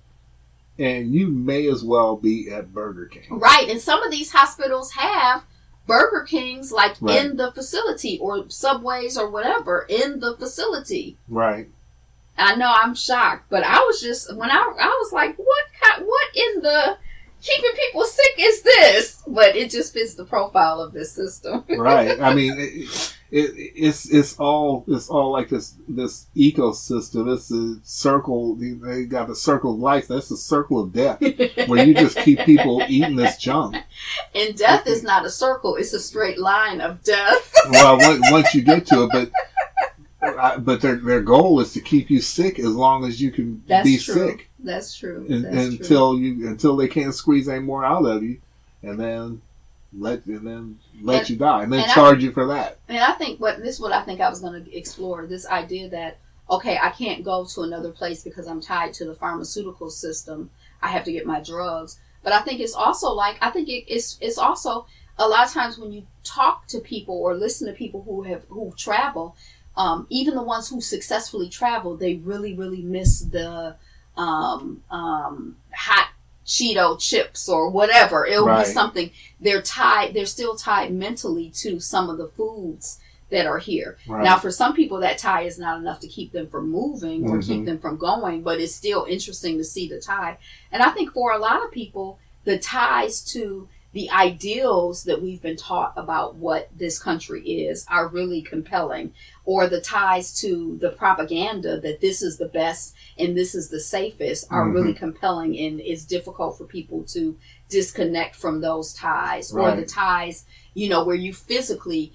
and you may as well be at Burger King. Right, and some of these hospitals have Burger Kings in the facility, or Subways or whatever in the facility. Right. I know, I'm shocked, but I was just, when I was like, what in the keeping people sick is this? But it just fits the profile of this system. Right. I mean, it's all like this ecosystem. It's a circle. They got the circle of life. That's the circle of death, where you just keep people eating this junk. And death is not a circle; it's a straight line of death. Well, once you get to it, but their goal is to keep you sick as long as you can be sick. That's true. Until they can't squeeze any more out of you, and then let you die, and then charge you for that. And I think what I think I was going to explore, this idea that, okay, I can't go to another place because I'm tied to the pharmaceutical system. I have to get my drugs. But I think it's also it's also a lot of times when you talk to people or listen to people who travel, even the ones who successfully travel, they really, really miss the hot Cheeto chips or whatever. It'll be something. They're still tied mentally to some of the foods that are here. Right. Now, for some people, that tie is not enough to keep them from moving or keep them from going, but it's still interesting to see the tie. And I think for a lot of people, the ties to the ideals that we've been taught about what this country is are really compelling, or the ties to the propaganda that this is the best and this is the safest are really compelling, and it's difficult for people to disconnect from those ties. Right. Or the ties, where you physically,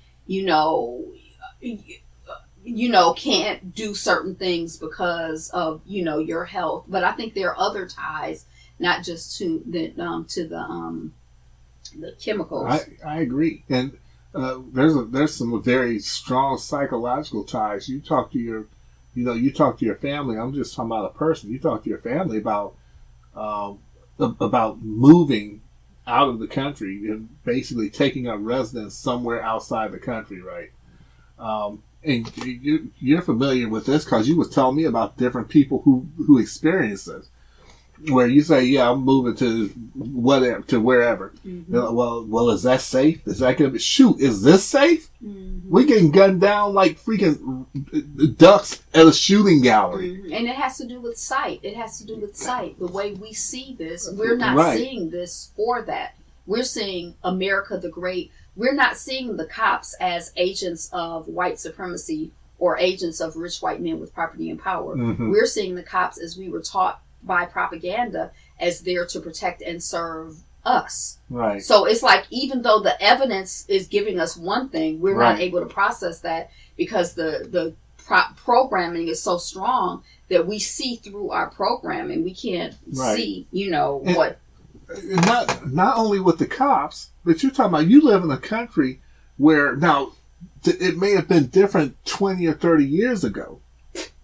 can't do certain things because of, your health. But I think there are other ties, not just to the chemicals. I agree. And there's some very strong psychological ties. You talk to your family. I'm just talking about a person. You talk to your family about moving out of the country and basically taking up residence somewhere outside the country, right? And you're familiar with this because you was telling me about different people who experience this, where you say, "Yeah, I'm moving to whatever, to wherever." Mm-hmm. They're like, well, is that safe? Is that gonna be Is this safe? Mm-hmm. We getting gunned down like freaking ducks at a shooting gallery. Mm-hmm. And it has to do with sight. It has to do with sight. The way we see this, we're not Right. seeing this for that. We're seeing America the Great. We're not seeing the cops as agents of white supremacy or agents of rich white men with property and power. Mhm. We're seeing the cops, as we were taught by propaganda, as there to protect and serve us. Right. So it's like, even though the evidence is giving us one thing, we're not Right. able to process that because the programming is so strong that we see through our programming. We can't Right. see, And- what. Not only with the cops, but you're talking about you live in a country where now it may have been different 20 or 30 years ago,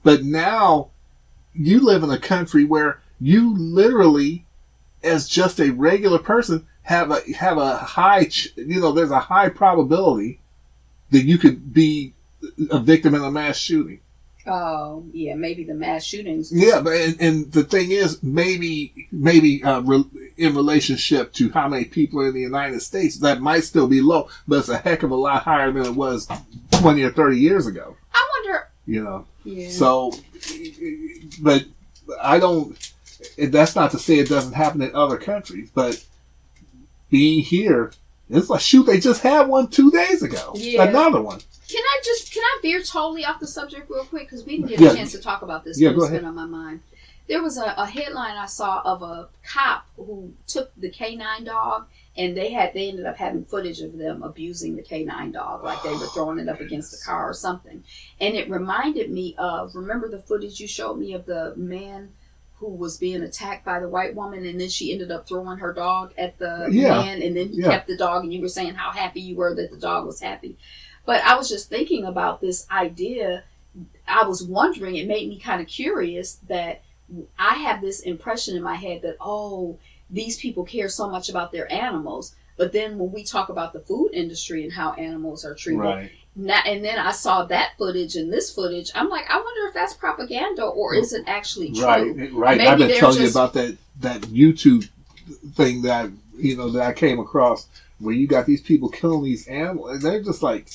but now you live in a country where you literally, as just a regular person, have a high, there's a high probability that you could be a victim in a mass shooting. Oh, yeah, maybe the mass shootings. Yeah, but and the thing is, maybe in relationship to how many people are in the United States, that might still be low, but it's a heck of a lot higher than it was 20 or 30 years ago. I wonder. Yeah. So, but I don't. That's not to say it doesn't happen in other countries, but being here, it's like, shoot, they just had one 2 days ago. Yeah. Another one. Can I veer totally off the subject real quick? Because we didn't get Yeah. a chance to talk about this. Yeah, But go it's been ahead. on my mind. There was a headline I saw of a cop who took the canine dog, and they ended up having footage of them abusing the canine dog, like they were throwing it up against the car or something. And it reminded me of, remember the footage you showed me of the man who was being attacked by the white woman, and then she ended up throwing her dog at the Yeah. man, and then he Yeah. kept the dog, and you were saying how happy you were that the dog was happy. But I was just thinking about this idea. I was wondering, it made me kind of curious that I have this impression in my head that, oh, these people care so much about their animals. But then when we talk about the food industry and how animals are treated, Right. and then I saw that footage and this footage, I'm like, I wonder if that's propaganda or is it actually true? Right. Maybe I've been they're telling you just- about that YouTube thing that I came across where you got these people killing these animals, and they're just like,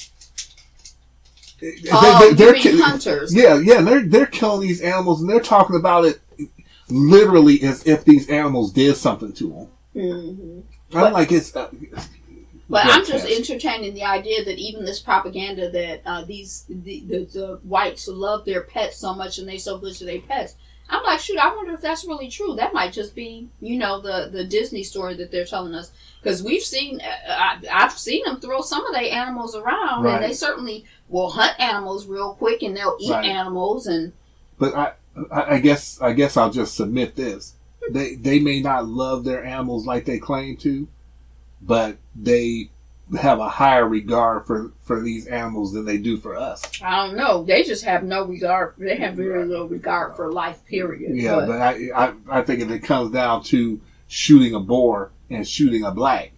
Oh, they're you mean hunters. Yeah, and they're killing these animals, and they're talking about it literally as if these animals did something to them. Mm-hmm. I'm like, it's. But I'm just grotesque. entertaining the idea that even this propaganda that the whites love their pets so much and they so good to their pets. I'm like, shoot, I wonder if that's really true. That might just be, the Disney story that they're telling us. Because we've seen, I've seen them throw some of their animals around, Right. and they certainly will hunt animals real quick, and they'll eat Right. animals. And But I guess I'll just submit this: they may not love their animals like they claim to, but they have a higher regard for these animals than they do for us. I don't know, they just have no regard. They have very little regard for life, period. Yeah, but I think if it comes down to shooting a boar and shooting a black,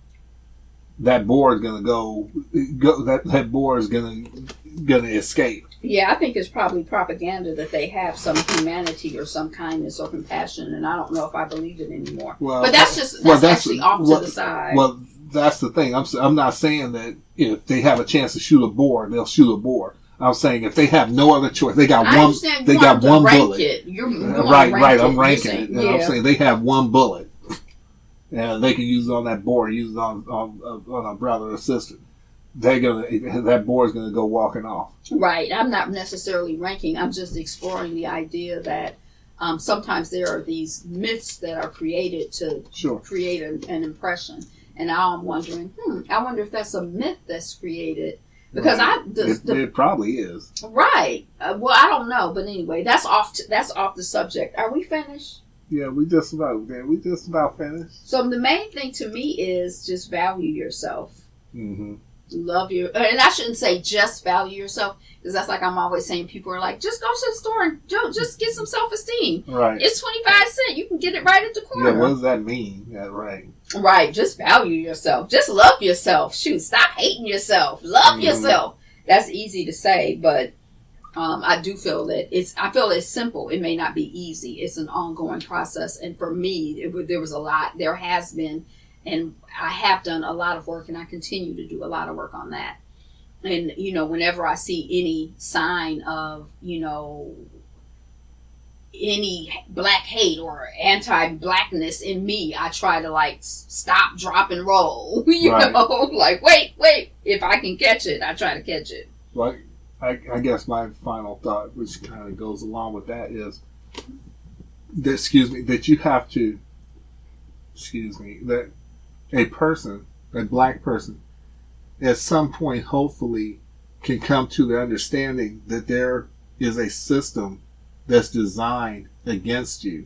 that boar is gonna go that boar is gonna escape. Yeah, I think it's probably propaganda that they have some humanity or some kindness or compassion, and I don't know if I believe it anymore. Well, But that's actually off to the side. Well, that's the thing. I'm not saying that if they have a chance to shoot a boar, they'll shoot a boar. I'm saying if they have no other choice, they got I one. understand They you got want to one rank bullet. it. You're Right. I'm You're ranking saying- it. And I'm saying they have one bullet, and they can use it on that boar, use it on a brother or sister. That boar is gonna go walking off. Right. I'm not necessarily ranking. I'm just exploring the idea that sometimes there are these myths that are created to Sure. create an impression. And now I'm wondering, I wonder if that's a myth that's created. Because It probably is. right. Well, I don't know, but anyway, that's off the subject. Are we finished? Yeah, we just about finished. So the main thing to me is just value yourself. Mm-hmm. love your, and I shouldn't say just value yourself, because that's like I'm always saying, people are like, just go to the store and just get some self-esteem. Right. It's 25 cents. You can get it right at the corner. Yeah, what does that mean? Yeah, right. Right. Just value yourself. Just love yourself. Shoot, stop hating yourself. Love yourself. That's easy to say, but I do feel that I feel it's simple. It may not be easy. It's an ongoing process. And for me, there has been, and I have done a lot of work, and I continue to do a lot of work on that. And, whenever I see any sign of, any black hate or anti-blackness in me, I try to stop, drop, and roll. Like, wait, if I can catch it, I try to catch it. Like, I guess my final thought, which kind of goes along with that, is that, that you have to, that a black person, at some point, hopefully, can come to the understanding that there is a system that's designed against you.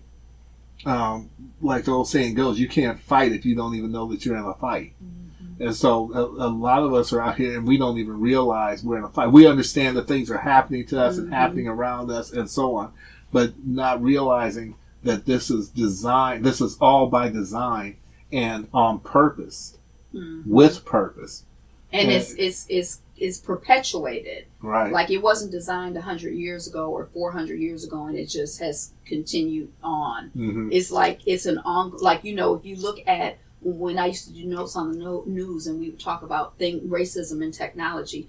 Like the old saying goes, you can't fight if you don't even know that you're in a fight. Mm-hmm. And so a lot of us are out here and we don't even realize we're in a fight. We understand that things are happening to us and happening around us and so on, but not realizing that this is all by design and on purpose, with purpose. And it's perpetuated. Right. Like it wasn't designed 100 years ago or 400 years ago, and it just has continued on. Mm-hmm. It's like it's an on. Like if you look at when I used to do notes on the news, and we would talk about racism and technology.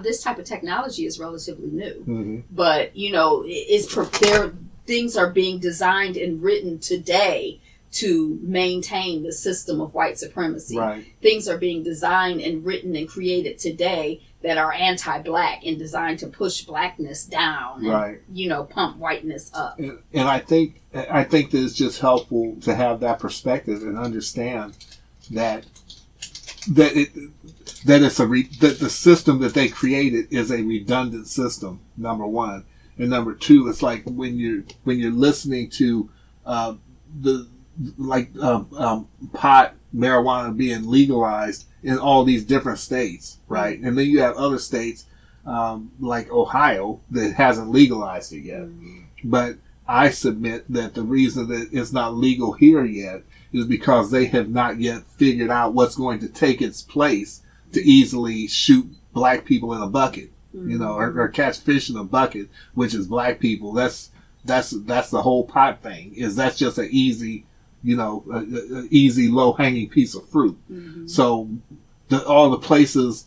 This type of technology is relatively new, but things are being designed and written today to maintain the system of white supremacy. Right. Things are being designed and written and created today that are anti-black and designed to push blackness down and, pump whiteness up. And I think that it's just helpful to have that perspective and understand that the system that they created is a redundant system, number one. And number two, it's like when you're listening to pot, marijuana being legalized in all these different states, right? And then you have other states like Ohio that hasn't legalized it yet. But I submit that the reason that it's not legal here yet is because they have not yet figured out what's going to take its place to easily shoot black people in a bucket, or catch fish in a bucket, which is black people. That's the whole pot thing. That's just an easy, easy low hanging piece of fruit. Mm-hmm. So all the places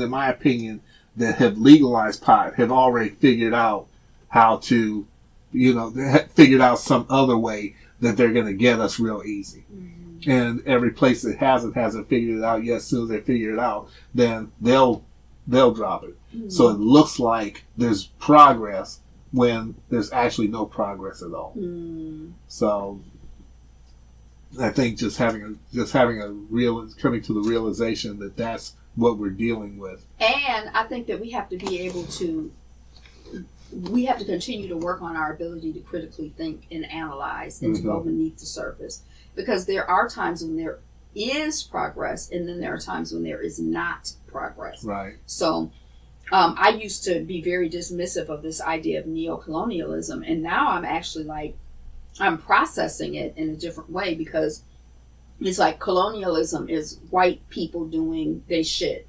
in my opinion that have legalized pot have already figured out how to, figured out some other way that they're going to get us real easy. Mm-hmm. And every place that hasn't figured it out yet. As soon as they figure it out, then they'll drop it. Mm-hmm. So it looks like there's progress when there's actually no progress at all. Mm. So I think coming to the realization that that's what we're dealing with. And I think that we have to continue to work on our ability to critically think and analyze and to go beneath the surface. Because there are times when there is progress, and then there are times when there is not progress. Right. So I used to be very dismissive of this idea of neocolonialism, and now I'm actually I'm processing it in a different way, because it's like colonialism is white people doing they shit.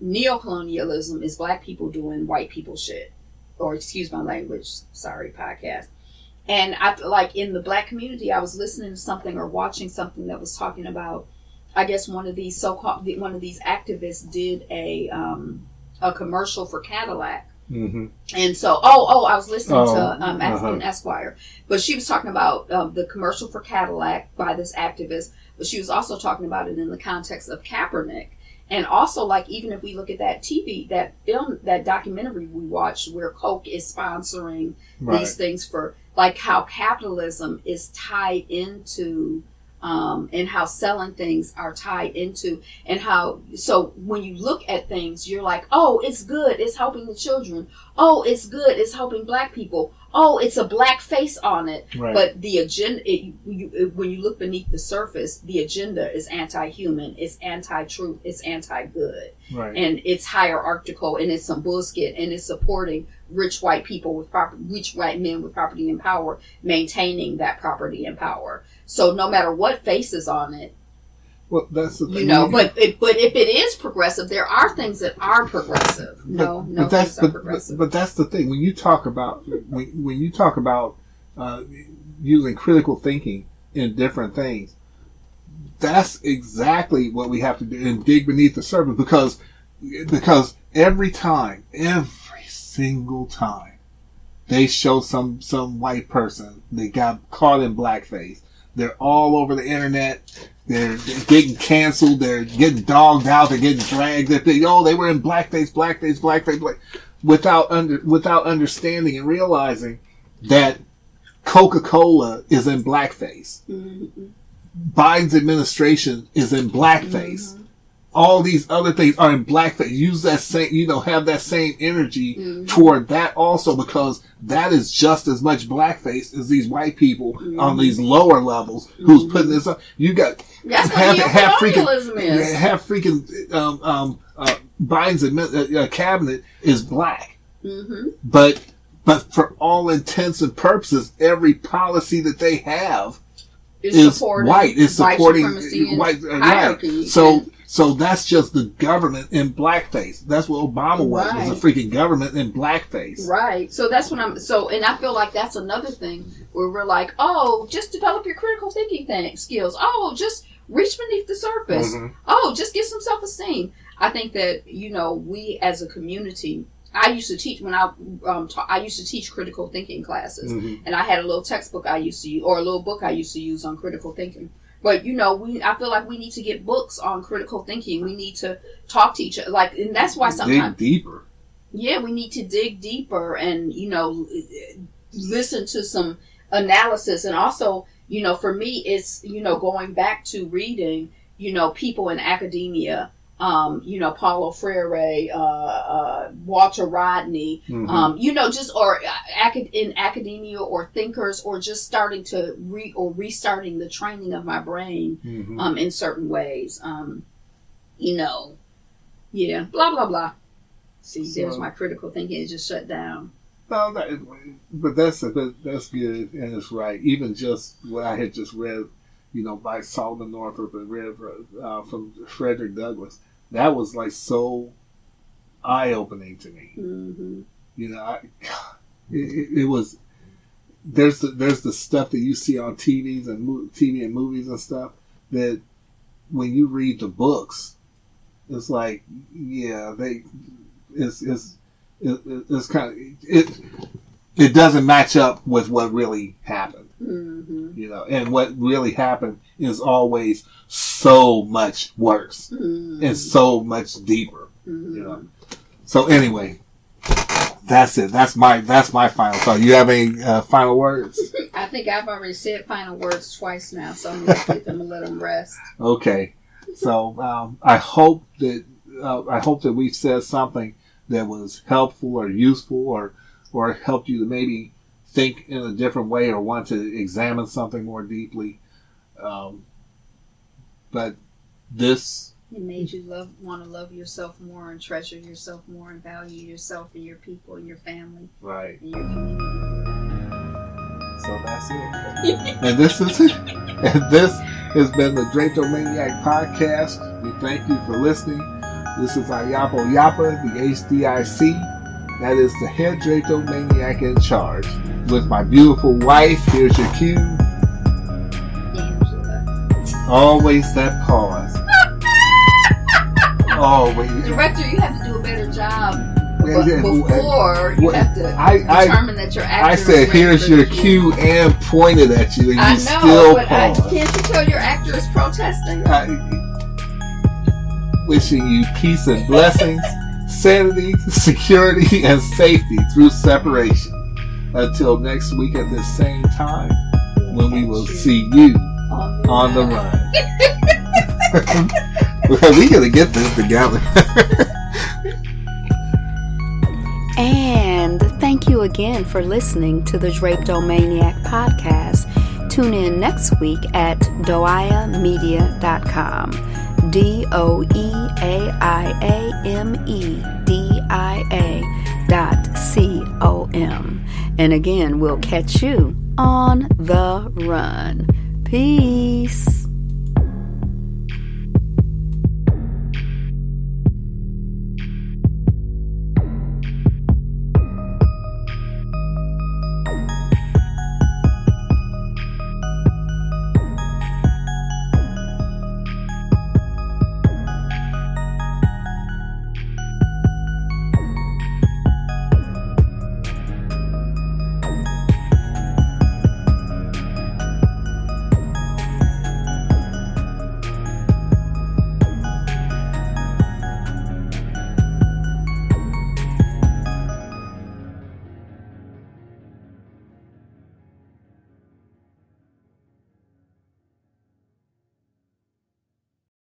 Neocolonialism is black people doing white people shit. Or excuse my language, sorry, podcast. And I like in the black community, I was listening to something or watching something that was talking about, I guess one of these activists did a commercial for Cadillac. Mm-hmm. And so, I was listening to African Esquire, but she was talking about the commercial for Cadillac by this activist, but she was also talking about it in the context of Kaepernick. And also, even if we look at that that documentary we watched where Coke is sponsoring these things for, how capitalism is tied into, and how selling things are tied into, and so when you look at things, you're like, oh, it's good, it's helping the children. Oh, it's good, it's helping black people. oh, it's a black face on it. Right. But the agenda, when you look beneath the surface, the agenda is anti-human, it's anti-truth, it's anti-good. Right. And it's hierarchical, and it's some bullshit, and it's supporting rich white people with rich white men with property and power, maintaining that property and power. So no matter what face is on it, Well, that's the thing. you know, but if it is progressive, there are things that are progressive. No things are progressive. But that's the thing. When you talk about using critical thinking in different things, that's exactly what we have to do and dig beneath the surface, because every single time they show some white person that got caught in blackface, they're all over the internet. They're getting canceled. They're getting dogged out. They're getting dragged. They were in blackface, without understanding and realizing that Coca-Cola is in blackface. Mm-hmm. Biden's administration is in blackface. Mm-hmm. All these other things are in blackface. Use that same, have that same energy Mm-hmm. toward that also, because that is just as much blackface as these white people Mm-hmm. on these lower levels who's putting this up. You got That's what neocolonialism is. half freaking Biden's cabinet is black, Mm-hmm. but for all intents and purposes, every policy that they have is white. Is supporting white hierarchy. So that's just the government in blackface. That's what Obama was a freaking government in blackface. Right. So that's what and I feel like that's another thing where we're like, oh, just develop your critical thinking skills. Oh, just reach beneath the surface. Mm-hmm. Oh, just get some self-esteem. I think that, we as a community, I used to teach I used to teach critical thinking classes, Mm-hmm. and I had a little textbook I used to use, or a little book I used to use on critical thinking. But I feel like we need to get books on critical thinking. We need to talk to each other, and that's why sometimes dig deeper. Yeah, we need to dig deeper and listen to some analysis, and also for me it's going back to reading people in academia. Paulo Freire, Walter Rodney, Mm-hmm. in academia, or thinkers, or just starting to restarting the training of my brain, Mm-hmm. in certain ways. Blah, blah, blah. See, there's my critical thinking. It just shut down. No, but that's good, and it's right. Even just what I had just read, by Solomon Northup and read from Frederick Douglass, that was like so eye-opening to me. Mm-hmm. It was. There's the stuff that you see on TV and movies and stuff that when you read the books, it's like, yeah, it's kind of it doesn't match up with what really happened. Mm-hmm. And what really happened is always so much worse and so much deeper. Mm-hmm. So anyway, that's it. That's my final thought. You have any final words? I think I've already said final words twice now, so I'm gonna keep them and let them rest. Okay. So I hope that we've said something that was helpful or useful or helped you to maybe think in a different way or want to examine something more deeply. But this... It made you want to love yourself more and treasure yourself more and value yourself and your people and your family. Right. And your community. So that's it. And this has been the Drapetomaniac Podcast. We thank you for listening. This is Ayapo Yapa, the HDIC. That is the head Drapetomaniac in charge. With my beautiful wife, here's your cue. Angela. Always that pause. Always. Director, you have to do a better job. Yeah, Before you have to determine that your actor I said, here's your cue, and pointed at you, and you still paused. Can't you tell your actor is protesting? Wishing you peace and blessings, sanity, security, and safety through separation. Until next week at this same time, when we will see you on the run. We gotta get this together. And thank Thank you again for listening to the Drapedomaniac podcast. Tune in next week at doiamedia.com. DOEAIAMEDIA.com. And again, we'll catch you on the run. Peace.